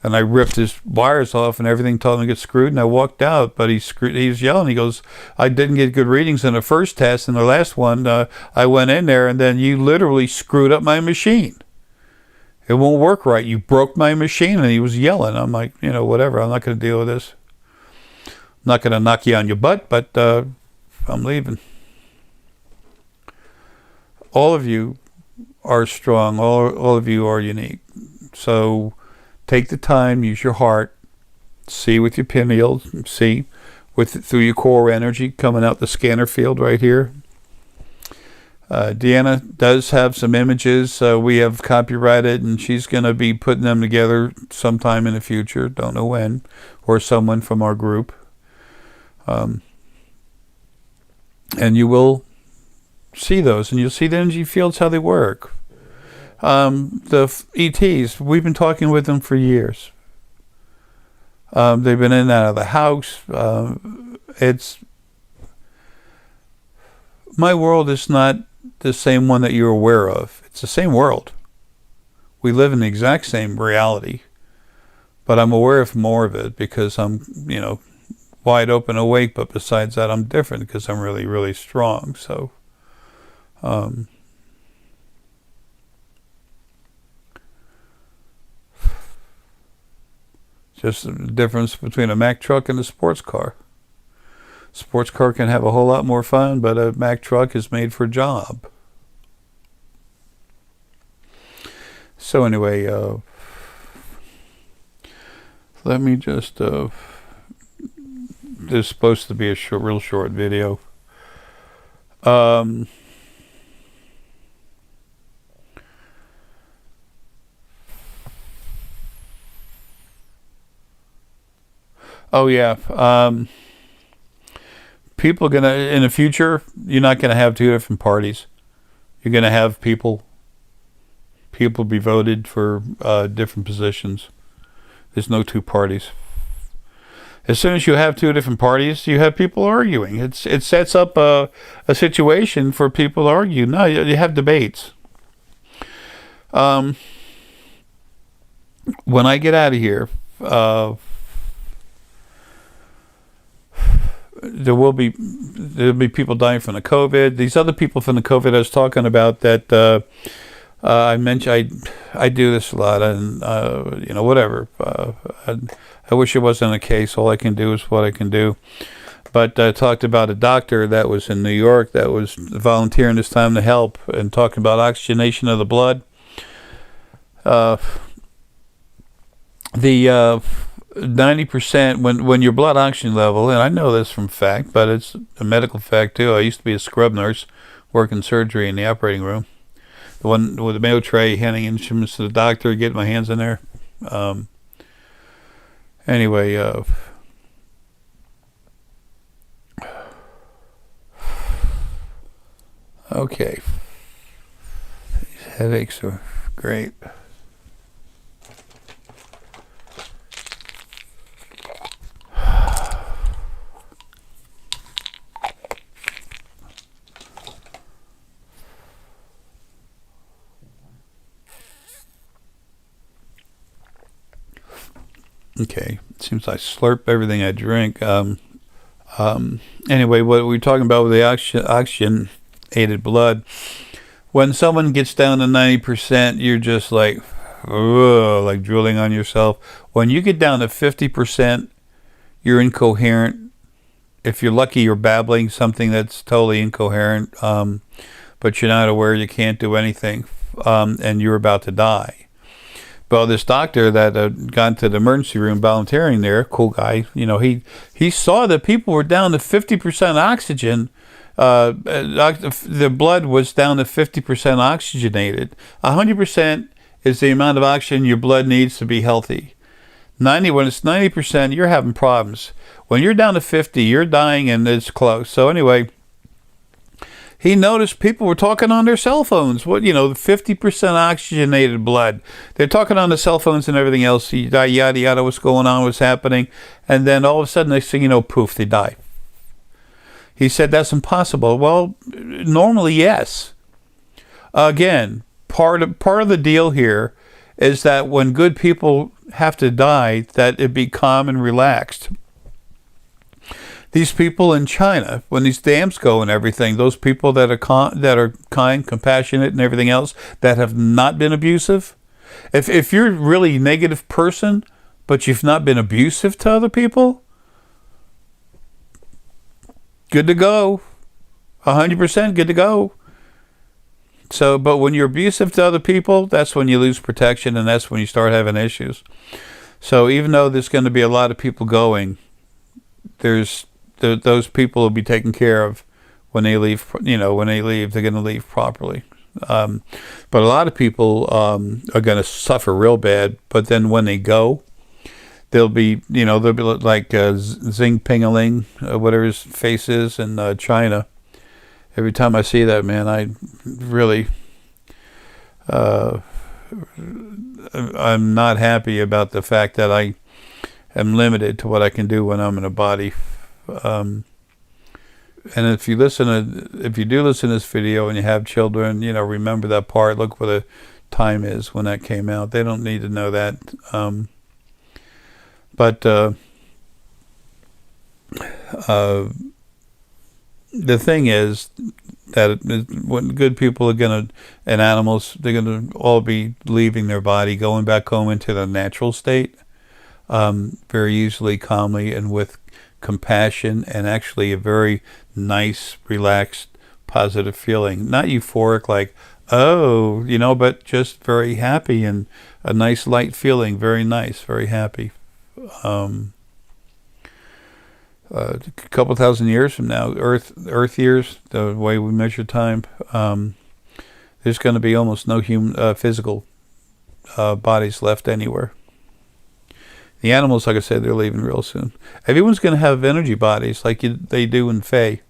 A: And I ripped his wires off and everything, told him to get screwed, and I walked out. But he was yelling. He goes, I didn't get good readings in the first test, and the last one, I went in there, and then you literally screwed up my machine. It won't work right. You broke my machine. And he was yelling. I'm like, whatever. I'm not going to deal with this. I'm not going to knock you on your butt, but I'm leaving. All of you are strong. All of you are unique. So take the time, use your heart, see with your pineal, see through your core energy coming out the scanner field right here. Deanna does have some images we have copyrighted, and she's going to be putting them together sometime in the future, don't know when, or someone from our group. And you will see those, and you'll see the energy fields, how they work. The ETs, we've been talking with them for years. They've been in and out of the house. My world is not the same one that you're aware of. It's the same world. We live in the exact same reality, but I'm aware of more of it because I'm, wide open awake, but besides that, I'm different because I'm really, really strong. So, just the difference between a Mack truck and a sports car. Sports car can have a whole lot more fun, but a Mack truck is made for a job. So anyway, let me just, this is supposed to be a real short video. Oh yeah, people gonna, in the future, you're not gonna have 2 different parties. You're gonna have people be voted for different positions. There's no 2 parties. As soon as you have 2 different parties, you have people arguing. It sets up a situation for people to argue. No, you have debates. When I get out of here, there'll be people dying from the COVID. These other people from the COVID I was talking about that I mentioned, I do this a lot, and whatever. I wish it wasn't the case. All I can do is what I can do. But I talked about a doctor that was in New York that was volunteering this time to help and talking about oxygenation of the blood. The 90% when your blood oxygen level, and I know this from fact, but it's a medical fact too. I used to be a scrub nurse working surgery in the operating room. The one with the mail tray, handing instruments to the doctor, getting my hands in there. Anyway, okay. These headaches are great. Okay, it seems I slurp everything I drink. Anyway, what we're talking about with the oxygenated blood, when someone gets down to 90%, you're just like, ugh, like drooling on yourself. When you get down to 50%, you're incoherent. If you're lucky, you're babbling something that's totally incoherent, but you're not aware, you can't do anything, and you're about to die. Well, this doctor that got into the emergency room volunteering there, cool guy, he saw that people were down to 50% oxygen. The blood was down to 50% oxygenated. 100% is the amount of oxygen your blood needs to be healthy. When it's 90%, you're having problems. When you're down to 50, you're dying and it's close. So anyway, he noticed people were talking on their cell phones. The 50% oxygenated blood. They're talking on the cell phones and everything else. Yada, yada, what's going on, what's happening. And then all of a sudden, next thing you know, poof, they die. He said, that's impossible. Well, normally, yes. Again, part of the deal here is that when good people have to die, that it be calm and relaxed. These people in China, when these dams go and everything, those people that are kind, compassionate, and everything else, that have not been abusive. If you're a really negative person, but you've not been abusive to other people, good to go. 100% good to go. So, but when you're abusive to other people, that's when you lose protection, and that's when you start having issues. So even though there's going to be a lot of people going, those people will be taken care of when they leave. When they leave, they're going to leave properly. But a lot of people are going to suffer real bad. But then when they go, they'll be like Xing Pingaling, whatever his face is in China. Every time I see that man, I really, I'm not happy about the fact that I am limited to what I can do when I'm in a body. And if you do listen to this video and you have children, remember that part. Look what the time is when that came out. They don't need to know that. But the thing is that when good people and animals, they're going to all be leaving their body, going back home into the natural state, very easily, calmly, and with compassion, and actually a very nice, relaxed, positive feeling. Not euphoric like, but just very happy and a nice light feeling, very nice, very happy. A couple thousand years from now, Earth years, the way we measure time, there's going to be almost no human physical bodies left anywhere. The animals, like I said, they're leaving real soon. Everyone's going to have energy bodies like they do in Fae.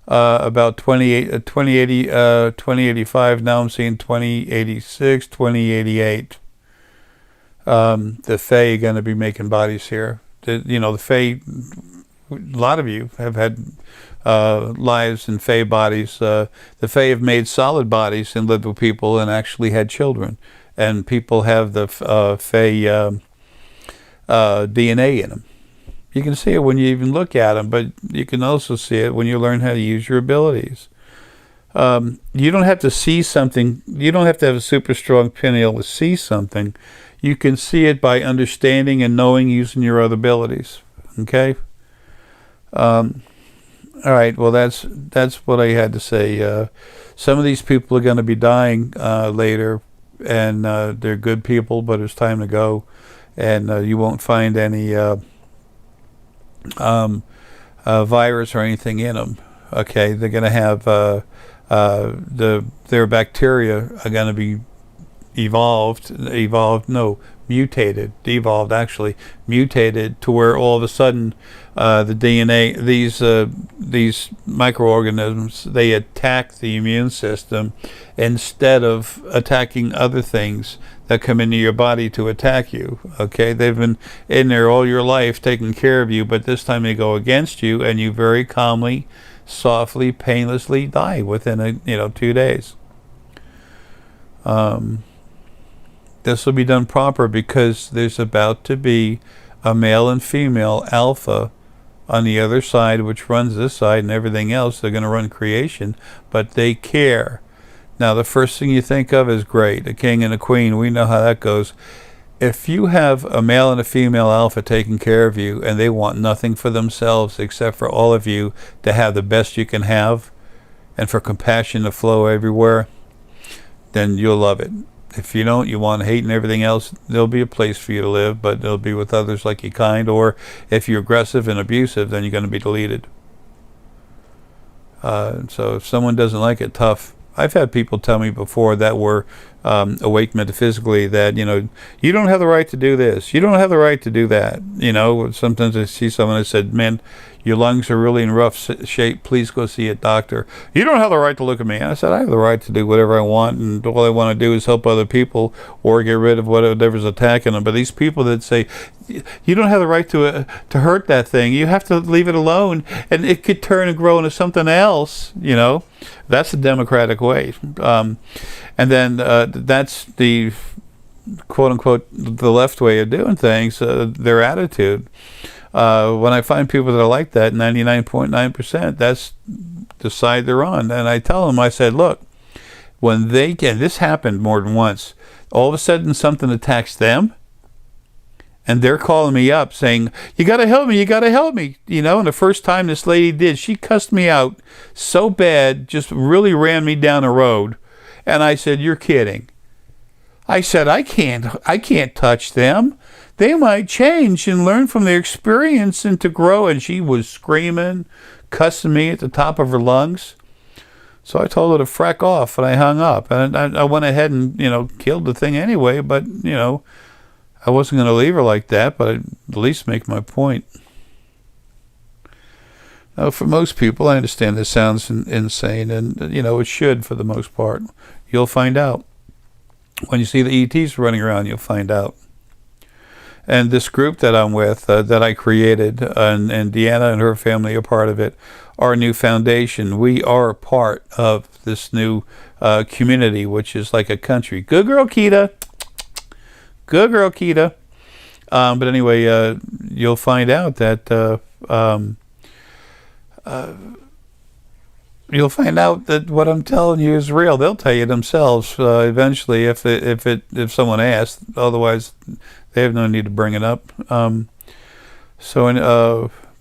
A: About 2085, now I'm seeing 2086, 2088. The Fae are going to be making bodies here. The Fae, a lot of you have had lives in Fae bodies. The Fae have made solid bodies and lived with people and actually had children. And people have the Fae DNA in them. You can see it when you even look at them, but you can also see it when you learn how to use your abilities. You don't have to see something. You don't have to have a super strong pineal to see something. You can see it by understanding and knowing, using your other abilities. Okay? All right, well, that's what I had to say. Some of these people are going to be dying later, and they're good people, but it's time to go. And you won't find any virus or anything in them. Okay, they're going to have their bacteria are going to be mutated to where all of a sudden the DNA, these microorganisms, they attack the immune system instead of attacking other things that come into your body to attack you. Okay, they've been in there all your life taking care of you, but this time they go against you, and you very calmly, softly, painlessly die within 2 days. This will be done proper because there's about to be a male and female alpha on the other side, which runs this side and everything else. They're going to run creation, but they care. Now, the first thing you think of is great, a king and a queen. We know how that goes. If you have a male and a female alpha taking care of you, and they want nothing for themselves except for all of you to have the best you can have, and for compassion to flow everywhere, then you'll love it. If you don't, you want hate and everything else, there'll be a place for you to live, but it'll be with others like you kind. Or if you're aggressive and abusive, then you're going to be deleted. So if someone doesn't like it, tough. I've had people tell me before that were awake metaphysically that, you don't have the right to do this. You don't have the right to do that. Sometimes I see someone that said, man, your lungs are really in rough shape. Please go see a doctor. You don't have the right to look at me. And I said, I have the right to do whatever I want, and all I want to do is help other people or get rid of whatever's attacking them. But these people that say, you don't have the right to hurt that thing. You have to leave it alone, and it could turn and grow into something else. That's the democratic way. And then that's the quote unquote the left way of doing things. Their attitude. When I find people that are like that, 99.9%, that's the side they're on. And I tell them, I said, look, when they get this happened more than once, all of a sudden something attacks them. And they're calling me up saying, you got to help me, you got to help me. And the first time this lady did, she cussed me out so bad, just really ran me down the road. And I said, you're kidding. I said, I can't touch them. They might change and learn from their experience and to grow. And she was screaming, cussing me at the top of her lungs. So I told her to frack off, and I hung up. And I went ahead and, killed the thing anyway, but, I wasn't going to leave her like that, but I'd at least make my point. Now, for most people, I understand this sounds insane, and, it should for the most part. You'll find out. When you see the ETs running around, you'll find out. And this group that I'm with, that I created, and Deanna and her family are part of it, our new foundation, we are part of this new community, which is like a country. Good girl, Keita. Good girl, Keita. But anyway, you'll find out that you'll find out that what I'm telling you is real. They'll tell you themselves eventually if someone asks. Otherwise, they have no need to bring it up. But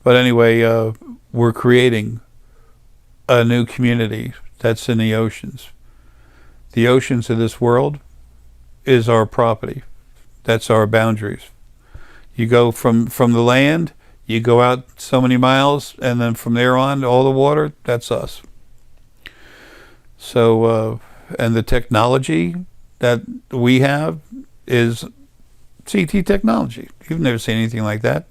A: anyway, we're creating a new community that's in the oceans. The oceans of this world is our property. That's our boundaries. You go from the land, you go out so many miles, and then from there on, all the water, that's us. So, and the technology that we have is CT technology. You've never seen anything like that.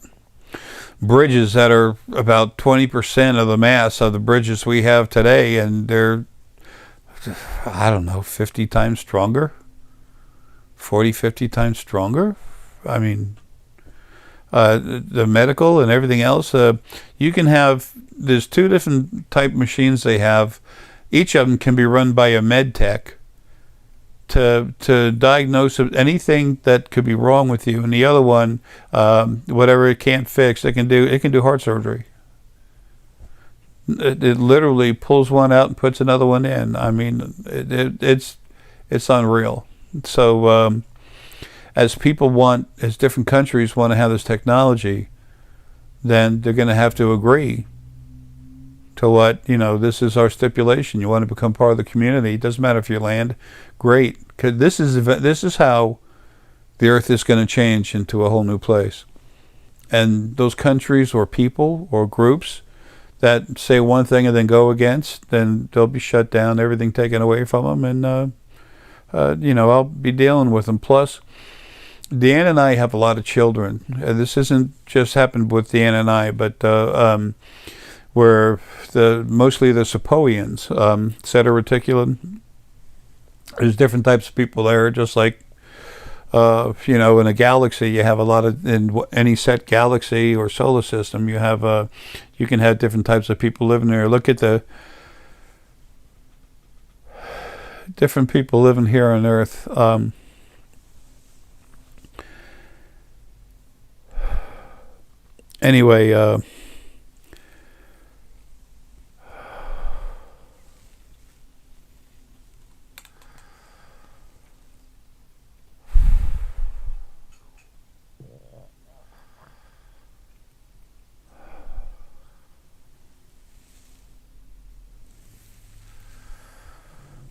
A: Bridges that are about 20% of the mass of the bridges we have today, and they're, 50 times stronger. 40, 50 times stronger. I mean, the medical and everything else. You can have, there's two different type machines they have. Each of them can be run by a med tech to diagnose anything that could be wrong with you. And the other one, whatever it can't fix, it can do heart surgery. It literally pulls one out and puts another one in. I mean, it's unreal. So as different countries want to have this technology, then they're going to have to agree to what, this is our stipulation. You want to become part of the community. It doesn't matter if you land. Great. 'Cause this is how the earth is going to change into a whole new place. And those countries or people or groups that say one thing and then go against, then they'll be shut down, everything taken away from them, and I'll be dealing with them. Plus, Deanna and I have a lot of children. This isn't just happened with Deanna and I, but we're mostly the Sepoians, Zeta Reticulum. There's different types of people there, just like, in a galaxy, you have a lot of, in any set galaxy or solar system, you can have different types of people living there. Look at the different people living here on Earth. Anyway,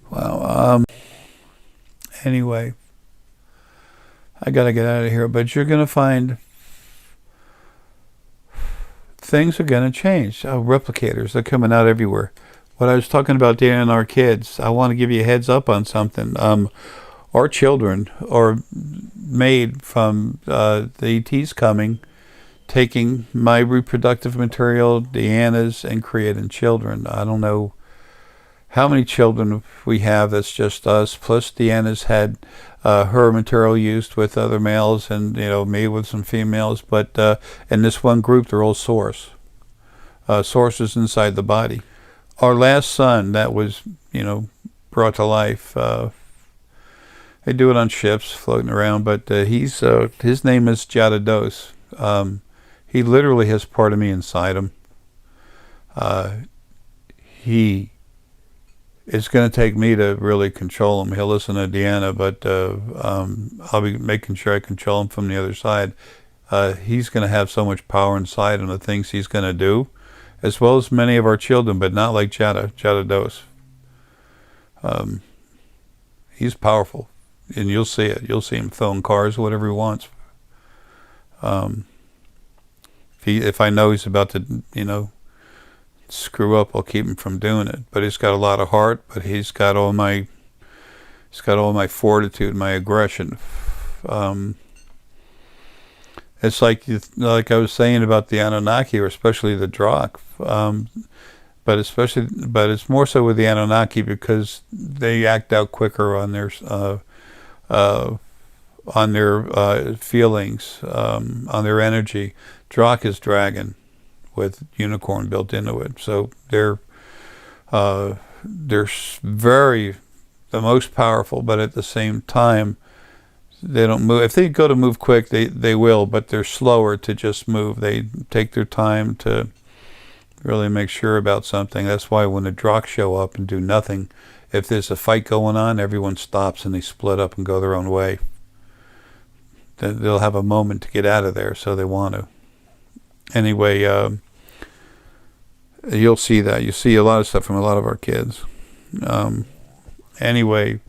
A: wow. Anyway. I gotta get out of here. But you're gonna find things are gonna change. Replicators, they're coming out everywhere. What I was talking about there in our kids, I want to give you a heads up on something. Our children are made from the ETs coming, taking my reproductive material, Deanna's, and creating children. I don't know how many children we have that's just us, plus Deanna's had her material used with other males and, me with some females. But in this one group, they're all source. Sources inside the body. Our last son that was, brought to life, they do it on ships floating around, but his name is Jadados. He literally has part of me inside him. He is going to take me to really control him. He'll listen to Deanna, but I'll be making sure I control him from the other side. He's going to have so much power inside him, the things he's going to do, as well as many of our children, but not like Jadados. He's powerful, and you'll see it. You'll see him throwing cars, whatever he wants. If I know he's about to, screw up, I'll keep him from doing it. But he's got a lot of heart. But he's got all my fortitude, my aggression. It's like I was saying about the Anunnaki, or especially the Drak. But it's more so with the Anunnaki because they act out quicker on their feelings, on their energy. Drak is dragon with unicorn built into it, so they're very the most powerful, but at the same time they don't move. If they go to move quick, they will, but they're slower to just move. They take their time to really make sure about something. That's why when the Drak show up and do nothing, if there's a fight going on, everyone stops and they split up and go their own way. They'll have a moment to get out of there, so they want to. Anyway, you'll see that. You see a lot of stuff from a lot of our kids. Anyway,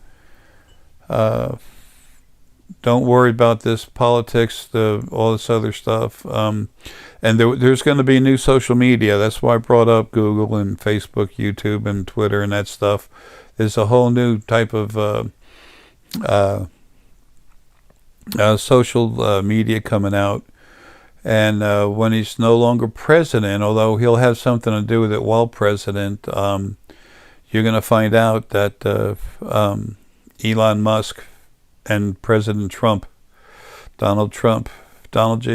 A: don't worry about this politics, all this other stuff. And there's going to be new social media. That's why I brought up Google and Facebook, YouTube, and Twitter and that stuff. There's a whole new type of social media coming out. And when he's no longer president, although he'll have something to do with it while president, you're going to find out that Elon Musk and President Trump, Donald J.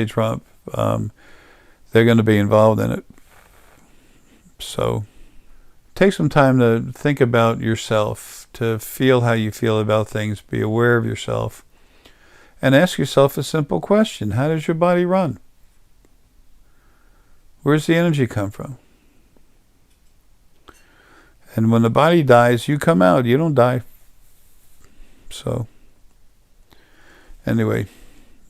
A: Trump, they're going to be involved in it. So take some time to think about yourself, to feel how you feel about things, be aware of yourself, and ask yourself a simple question. How does your body run? Where's the energy come from? And when the body dies, you come out. You don't die. So, anyway,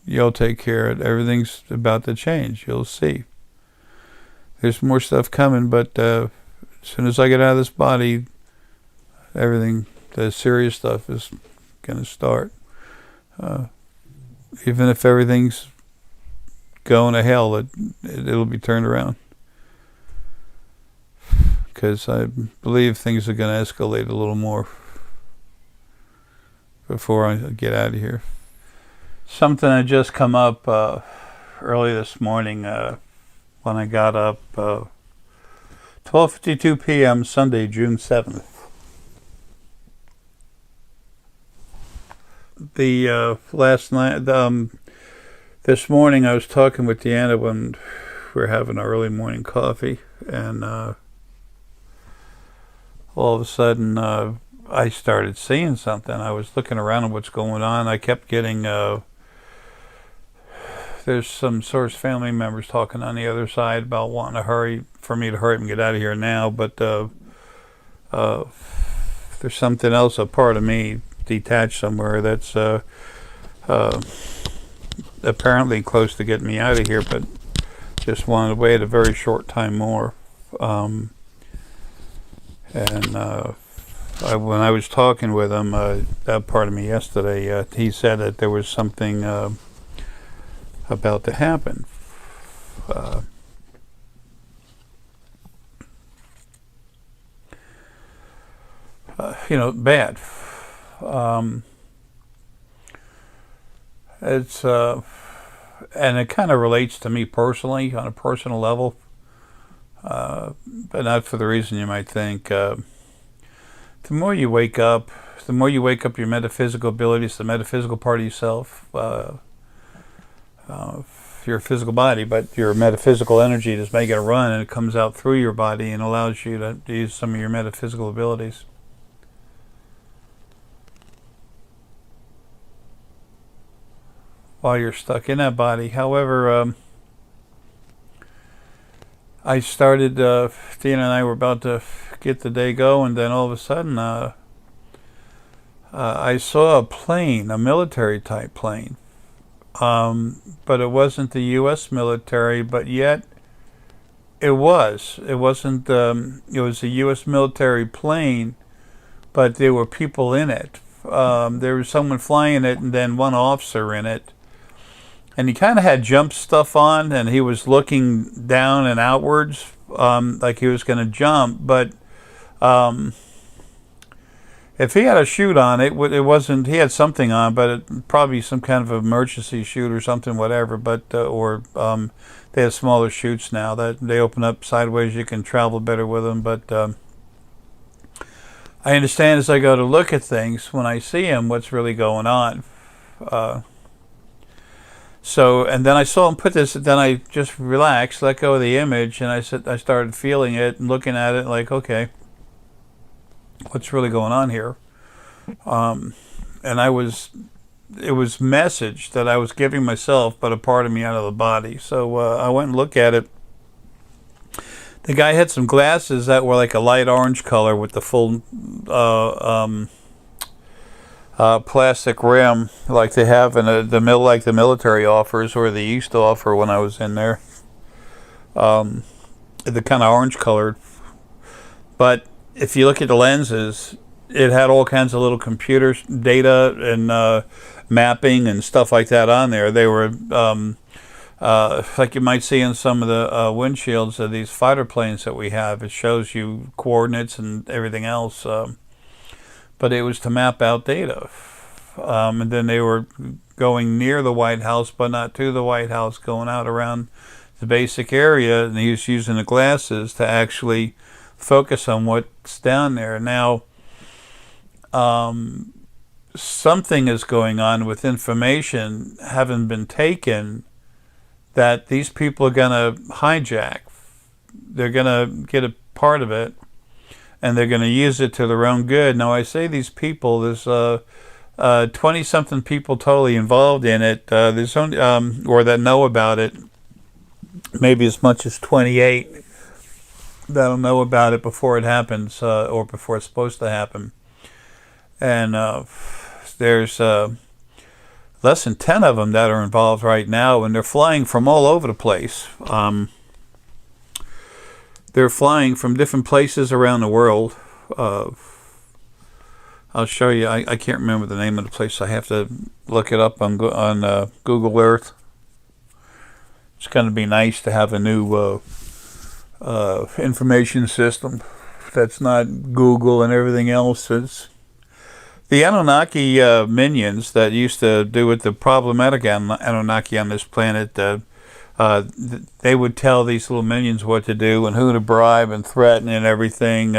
A: you'll take care of it. Everything's about to change. You'll see. There's more stuff coming, but as soon as I get out of this body, everything, the serious stuff is going to start. Even if everything's going to hell, it'll be turned around. Because I believe things are going to escalate a little more before I get out of here. Something had just come up early this morning when I got up, 12:52 p.m. Sunday, June 7th. The last night, this morning, I was talking with Deanna when we were having our early morning coffee, and all of a sudden, I started seeing something. I was looking around at what's going on. I kept getting, there's some Source family members talking on the other side about wanting for me to hurry up and get out of here now, but there's something else, a part of me detached somewhere that's apparently close to getting me out of here, but just wanted to wait a very short time more. And when I was talking with him, pardon me, yesterday, he said that there was something about to happen. Bad. It's and it kind of relates to me personally on a personal level, but not for the reason you might think. The more you wake up your metaphysical abilities, the metaphysical part of yourself, your physical body, but your metaphysical energy just make it run, and it comes out through your body and allows you to use some of your metaphysical abilities. While you're stuck in that body. However, I started, Dina and I were about to get the day going, and then all of a sudden I saw a plane, a military type plane, but it wasn't the U.S. military, but yet it was. It wasn't, it was a U.S. military plane, but there were people in it. There was someone flying it and then one officer in it. And he kind of had jump stuff on, and he was looking down and outwards, like he was going to jump. But if he had a chute on, it wasn't. He had something on, but probably some kind of emergency chute or something, whatever. But they have smaller chutes now that they open up sideways. You can travel better with them. But I understand as I go to look at things when I see him, what's really going on. So, and then I saw him put this, then I just relaxed, let go of the image, and I started feeling it and looking at it like, okay, what's really going on here? And it was message that I was giving myself, but a part of me out of the body. So I went and looked at it. The guy had some glasses that were like a light orange color with the full plastic rim, like they have in like the military offers, or they used to offer when I was in there. The kind of orange colored. But if you look at the lenses, it had all kinds of little computer data and mapping and stuff like that on there. They were like you might see in some of the windshields of these fighter planes that we have. It shows you coordinates and everything else. But it was to map out data. And then they were going near the White House, but not to the White House, going out around the basic area. And he was using the glasses to actually focus on what's down there. Now, something is going on with information having been taken that these people are going to hijack. They're going to get a part of it, and they're going to use it to their own good. Now, I say these people, there's 20-something people totally involved in it. There's only, or that know about it, maybe as much as 28 that'll know about it before it happens, or before it's supposed to happen. And there's less than 10 of them that are involved right now, and they're flying from all over the place. They're flying from different places around the world. I'll show you. I can't remember the name of the place. I have to look it up on Google Earth. It's going to be nice to have a new information system that's not Google and everything else. It's the Anunnaki minions that used to do with the problematic Anunnaki on this planet. They would tell these little minions what to do and who to bribe and threaten and everything,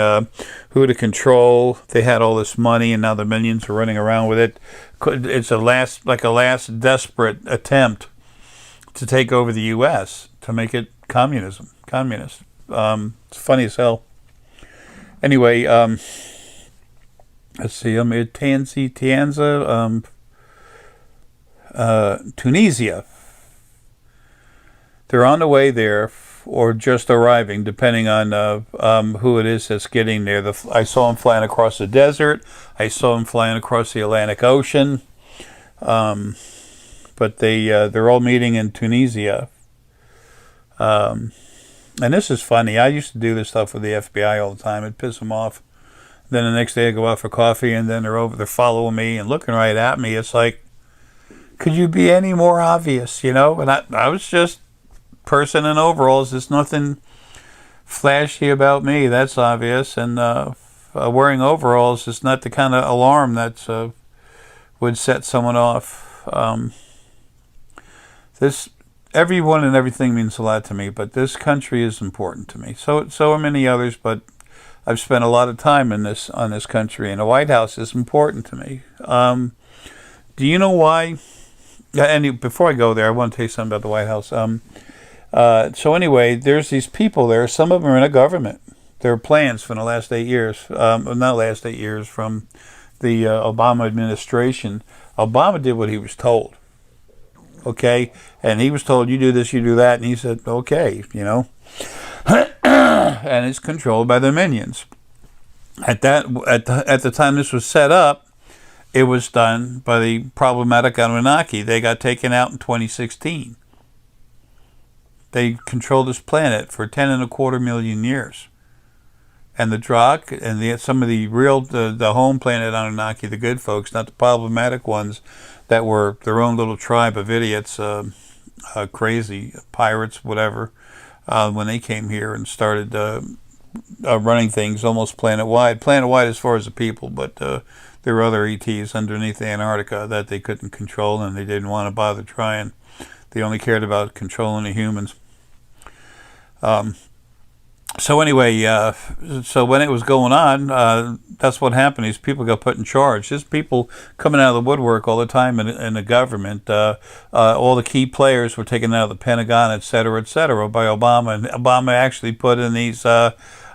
A: who to control. They had all this money, and now the minions are running around with it. It's a last desperate attempt to take over the U.S. to make it communist. It's funny as hell. Anyway, let's see. I'm at Tanzania, Tunisia. They're on the way there, or just arriving, depending on who it is that's getting there. I saw them flying across the desert. I saw them flying across the Atlantic Ocean. But they're all meeting in Tunisia. And this is funny. I used to do this stuff with the FBI all the time. It'd piss them off. Then the next day I go out for coffee, and then they're following me and looking right at me. It's like, could you be any more obvious, you know? And I was just person in overalls. There's nothing flashy about me. That's obvious. And wearing overalls is not the kind of alarm that would set someone off. Everyone and everything means a lot to me, but this country is important to me. So are many others, but I've spent a lot of time on this country, and the White House is important to me. Do you know why? And before I go there, I want to tell you something about the White House. So anyway, there's these people there. Some of them are in a government. There are plans from the last 8 years, not last 8 years, from the Obama administration. Obama did what he was told. Okay, and he was told, you do this, you do that, and he said, okay, you know. And it's controlled by the minions. At the time this was set up, it was done by the problematic Anunnaki. They got taken out in 2016. They controlled this planet for 10.25 million years. And the Drak and some of the real, the home planet Anunnaki, the good folks, not the problematic ones that were their own little tribe of idiots, crazy pirates, whatever, when they came here and started running things almost planet-wide. Planet-wide as far as the people, but there were other ETs underneath Antarctica that they couldn't control, and they didn't want to bother trying. They only cared about controlling the humans. So anyway, so when it was going on, that's what happened. These people got put in charge. There's people coming out of the woodwork all the time in the government. All the key players were taken out of the Pentagon, et cetera, by Obama. And Obama actually put in these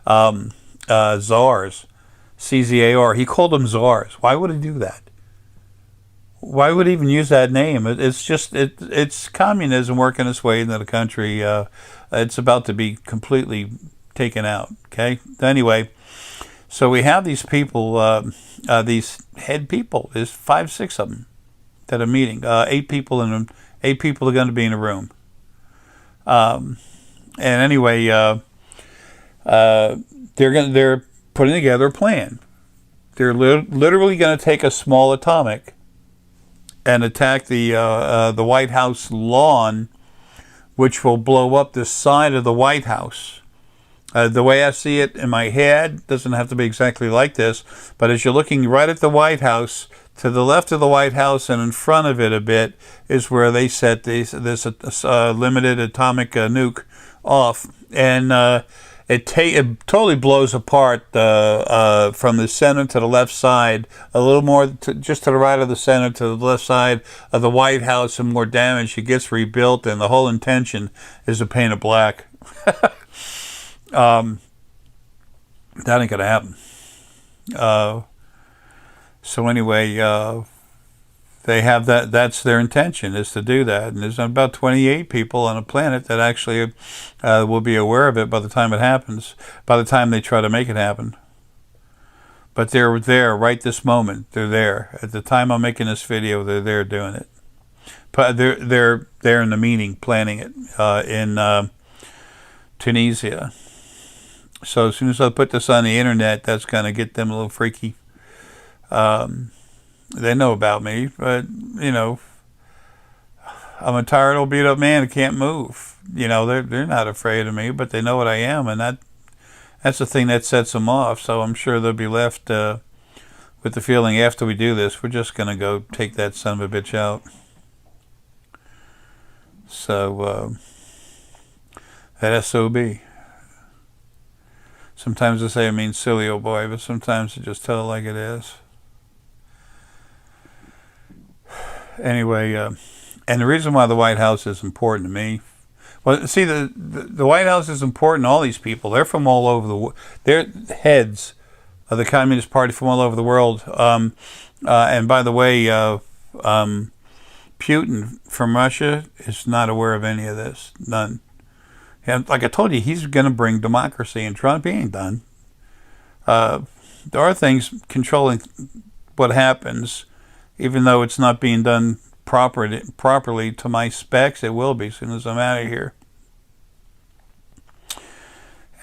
A: czars, C-Z-A-R. He called them czars. Why would he do that? Why would he even use that name? It's just, it's communism working its way into the country. It's about to be completely taken out. Okay. Anyway, so we have these people, these head people. There's 5, 6 of them that are meeting. 8 people in them. 8 people are going to be in a room. And anyway, they're putting together a plan. They're literally going to take a small atomic and attack the White House lawn, which will blow up the side of the White House. The way I see it in my head, doesn't have to be exactly like this, but as you're looking right at the White House, to the left of the White House and in front of it a bit is where they set this limited atomic nuke off. And it totally blows apart from the center to the left side, a little more just to the right of the center to the left side of the White House, and more damage. It gets rebuilt, and the whole intention is to paint it black. That ain't gonna happen. So anyway, they have that. That's their intention, is to do that. And there's about 28 people on a planet that actually will be aware of it by the time it happens. By the time they try to make it happen. But they're there right this moment. They're there at the time I'm making this video. They're there doing it. But they're there in the meeting, planning it in Tunisia. So as soon as I put this on the internet, that's going to get them a little freaky. They know about me, but, you know, I'm a tired old beat up man who can't move. You know, they're not afraid of me, but they know what I am, and that's the thing that sets them off. So I'm sure they'll be left with the feeling, after we do this, we're just going to go take that son of a bitch out. So that SOB. Sometimes I say I mean silly old boy, but sometimes I just tell it like it is. Anyway, and the reason why the White House is important to me, well, see, the White House is important to all these people. They're from all over the world. They're heads of the Communist Party from all over the world. And by the way, Putin from Russia is not aware of any of this. None. And like I told you, he's going to bring democracy, and Trump, he ain't done. There are things controlling what happens, even though it's not being done properly to my specs. It will be as soon as I'm out of here.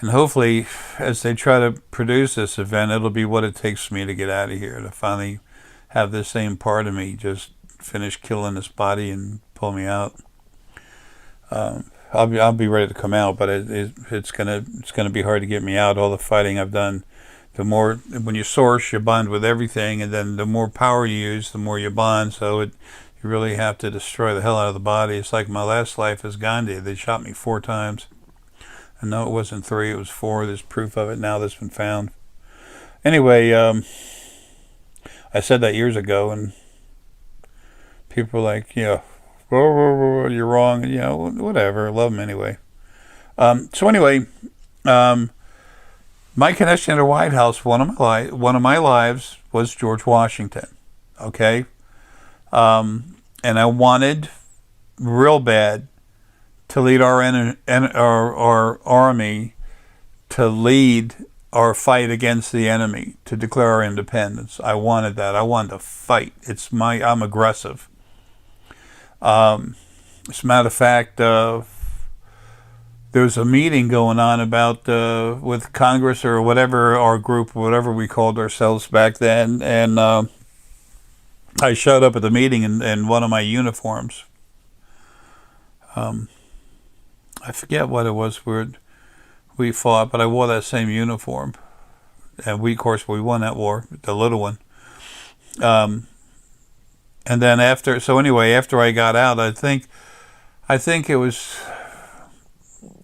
A: And hopefully, as they try to produce this event, it'll be what it takes for me to get out of here, to finally have this same part of me just finish killing this body and pull me out. I'll be ready to come out, but it's gonna be hard to get me out. All the fighting I've done, the more, when you source, you bond with everything, and then the more power you use, the more you bond. So you really have to destroy the hell out of the body. It's like my last life as Gandhi. They shot me 4 times. And no, it wasn't 3, it was 4. There's proof of it now that's been found. Anyway, I said that years ago, and people were like, yeah, you're wrong, and, whatever. I love them anyway. So anyway, my connection to the White House, one of my lives was George Washington. Okay, and I wanted real bad to lead our army, to lead our fight against the enemy, to declare our independence. I wanted that. I wanted to fight. I'm aggressive. As a matter of fact, there was a meeting going on about with Congress or whatever, our group, whatever we called ourselves back then, and I showed up at the meeting in one of my uniforms. I forget what it was we fought, but I wore that same uniform. And of course, we won that war, the little one. And then after I got out, I think it was,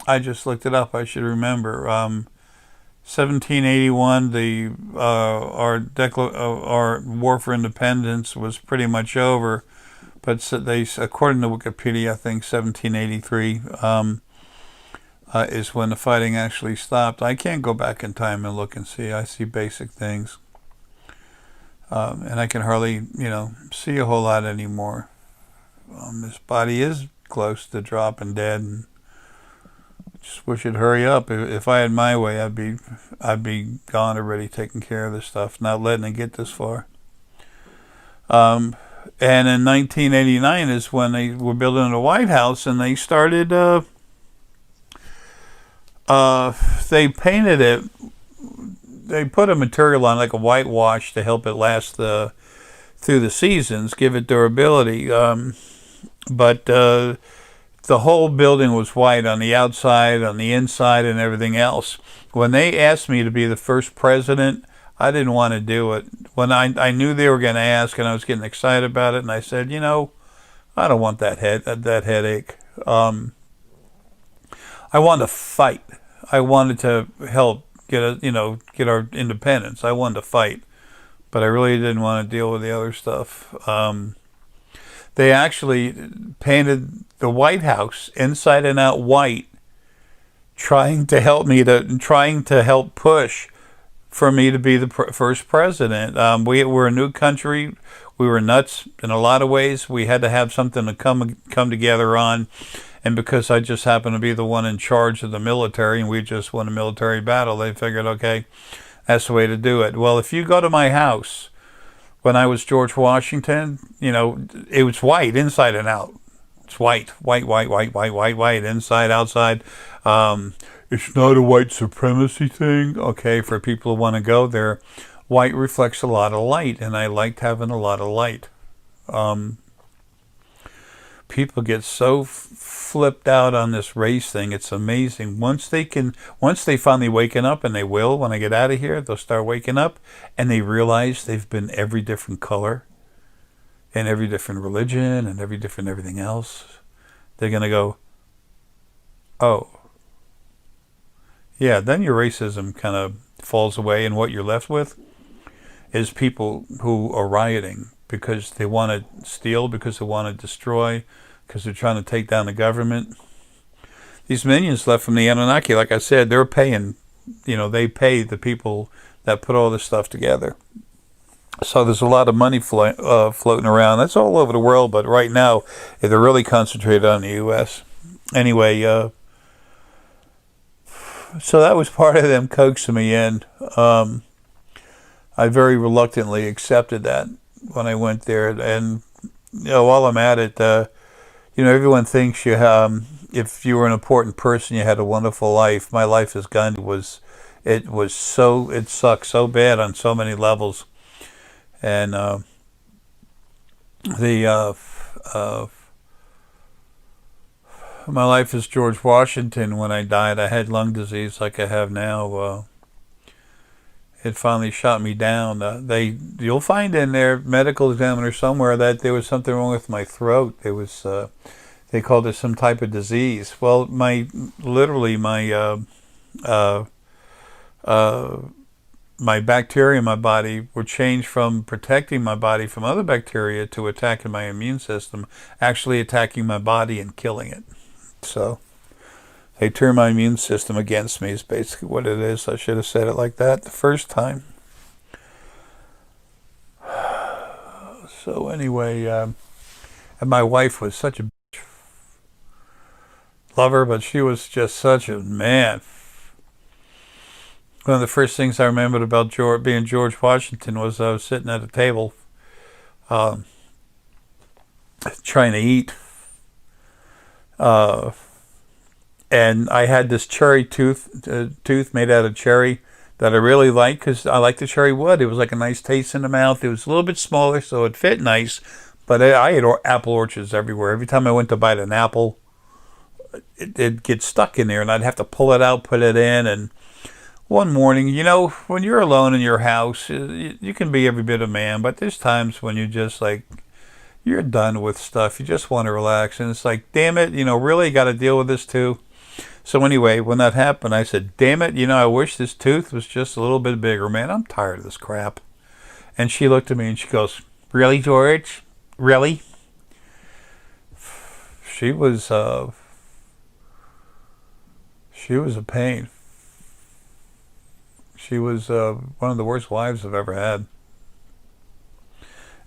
A: I just looked it up, I should remember, 1781, our war for independence was pretty much over. But according to Wikipedia, I think 1783 is when the fighting actually stopped. I can't go back in time and look and see. I see basic things. And I can hardly, see a whole lot anymore. This body is close to dropping dead, and just wish it'd hurry up. If I had my way, I'd be gone already, taking care of this stuff, not letting it get this far. And in 1989 is when they were building the White House, and they started, they painted it, they put a material on, like a whitewash, to help it last through the seasons, give it durability. But the whole building was white on the outside, on the inside, and everything else. When they asked me to be the first president, I didn't want to do it. When I knew they were going to ask, and I was getting excited about it, and I said, I don't want that headache. I wanted to fight. I wanted to help get our independence. I wanted to fight, but I really didn't want to deal with the other stuff. They actually painted the White House inside and out white, trying to help push for me to be the first president. We were a new country. We were nuts in a lot of ways. We had to have something to come together on. And because I just happened to be the one in charge of the military, and we just won a military battle, they figured, okay, that's the way to do it. Well, if you go to my house, when I was George Washington, it was white inside and out. It's white, inside, outside. It's not a white supremacy thing, okay, for people who want to go there. White reflects a lot of light, and I liked having a lot of light. People get so flipped out on this race thing. It's amazing. Once they finally waken up, and they will, when I get out of here, they'll start waking up, and they realize they've been every different color, and every different religion, and every different everything else. They're going to go, oh, yeah, then your racism kind of falls away, and what you're left with is people who are rioting because they want to steal, because they want to destroy, because they're trying to take down the government. These minions left from the Anunnaki, like I said, they're paying, they pay the people that put all this stuff together. So there's a lot of money floating around. That's all over the world, but right now they're really concentrated on the U.S. Anyway, so that was part of them coaxing me in. I very reluctantly accepted that when I went there. And while I'm at it, everyone thinks if you were an important person, you had a wonderful life. My life is gone. It sucks so bad on so many levels. And the my life is George Washington. When I died, I had lung disease like I have now. It finally shot me down. You'll find in their medical examiner somewhere that there was something wrong with my throat. It was they called it some type of disease. Well, my bacteria in my body were changed from protecting my body from other bacteria to attacking my immune system, actually attacking my body and killing it. So they turned my immune system against me is basically what it is. I should have said it like that the first time. So anyway, and my wife was such a bitch. Love her, but she was just such a man. One of the first things I remembered about being George Washington was I was sitting at a table trying to eat. And I had this cherry tooth made out of cherry that I really liked because I like the cherry wood. It was like a nice taste in the mouth. It was a little bit smaller, so it fit nice. But I had apple orchards everywhere. Every time I went to bite an apple, it'd get stuck in there, and I'd have to pull it out, put it in. And one morning, when you're alone in your house, you can be every bit a man, but there's times when you just like, you're done with stuff. You just want to relax. And it's like, damn it, really got to deal with this too. So anyway, when that happened, I said, damn it, I wish this tooth was just a little bit bigger, man. I'm tired of this crap. And she looked at me and she goes, really, George? Really? She was a pain. She was one of the worst wives I've ever had.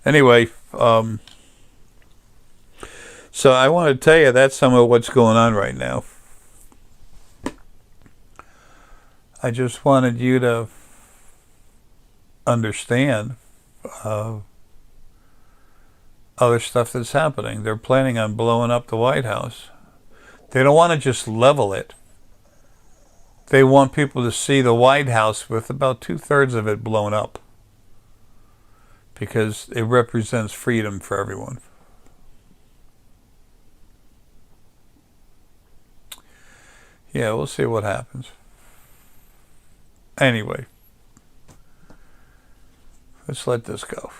A: Anyway, so I want to tell you that's some of what's going on right now. I just wanted you to understand other stuff that's happening. They're planning on blowing up the White House. They don't want to just level it. They want people to see the White House with about 2/3 of it blown up, because it represents freedom for everyone. Yeah, we'll see what happens. Anyway, let's let this go.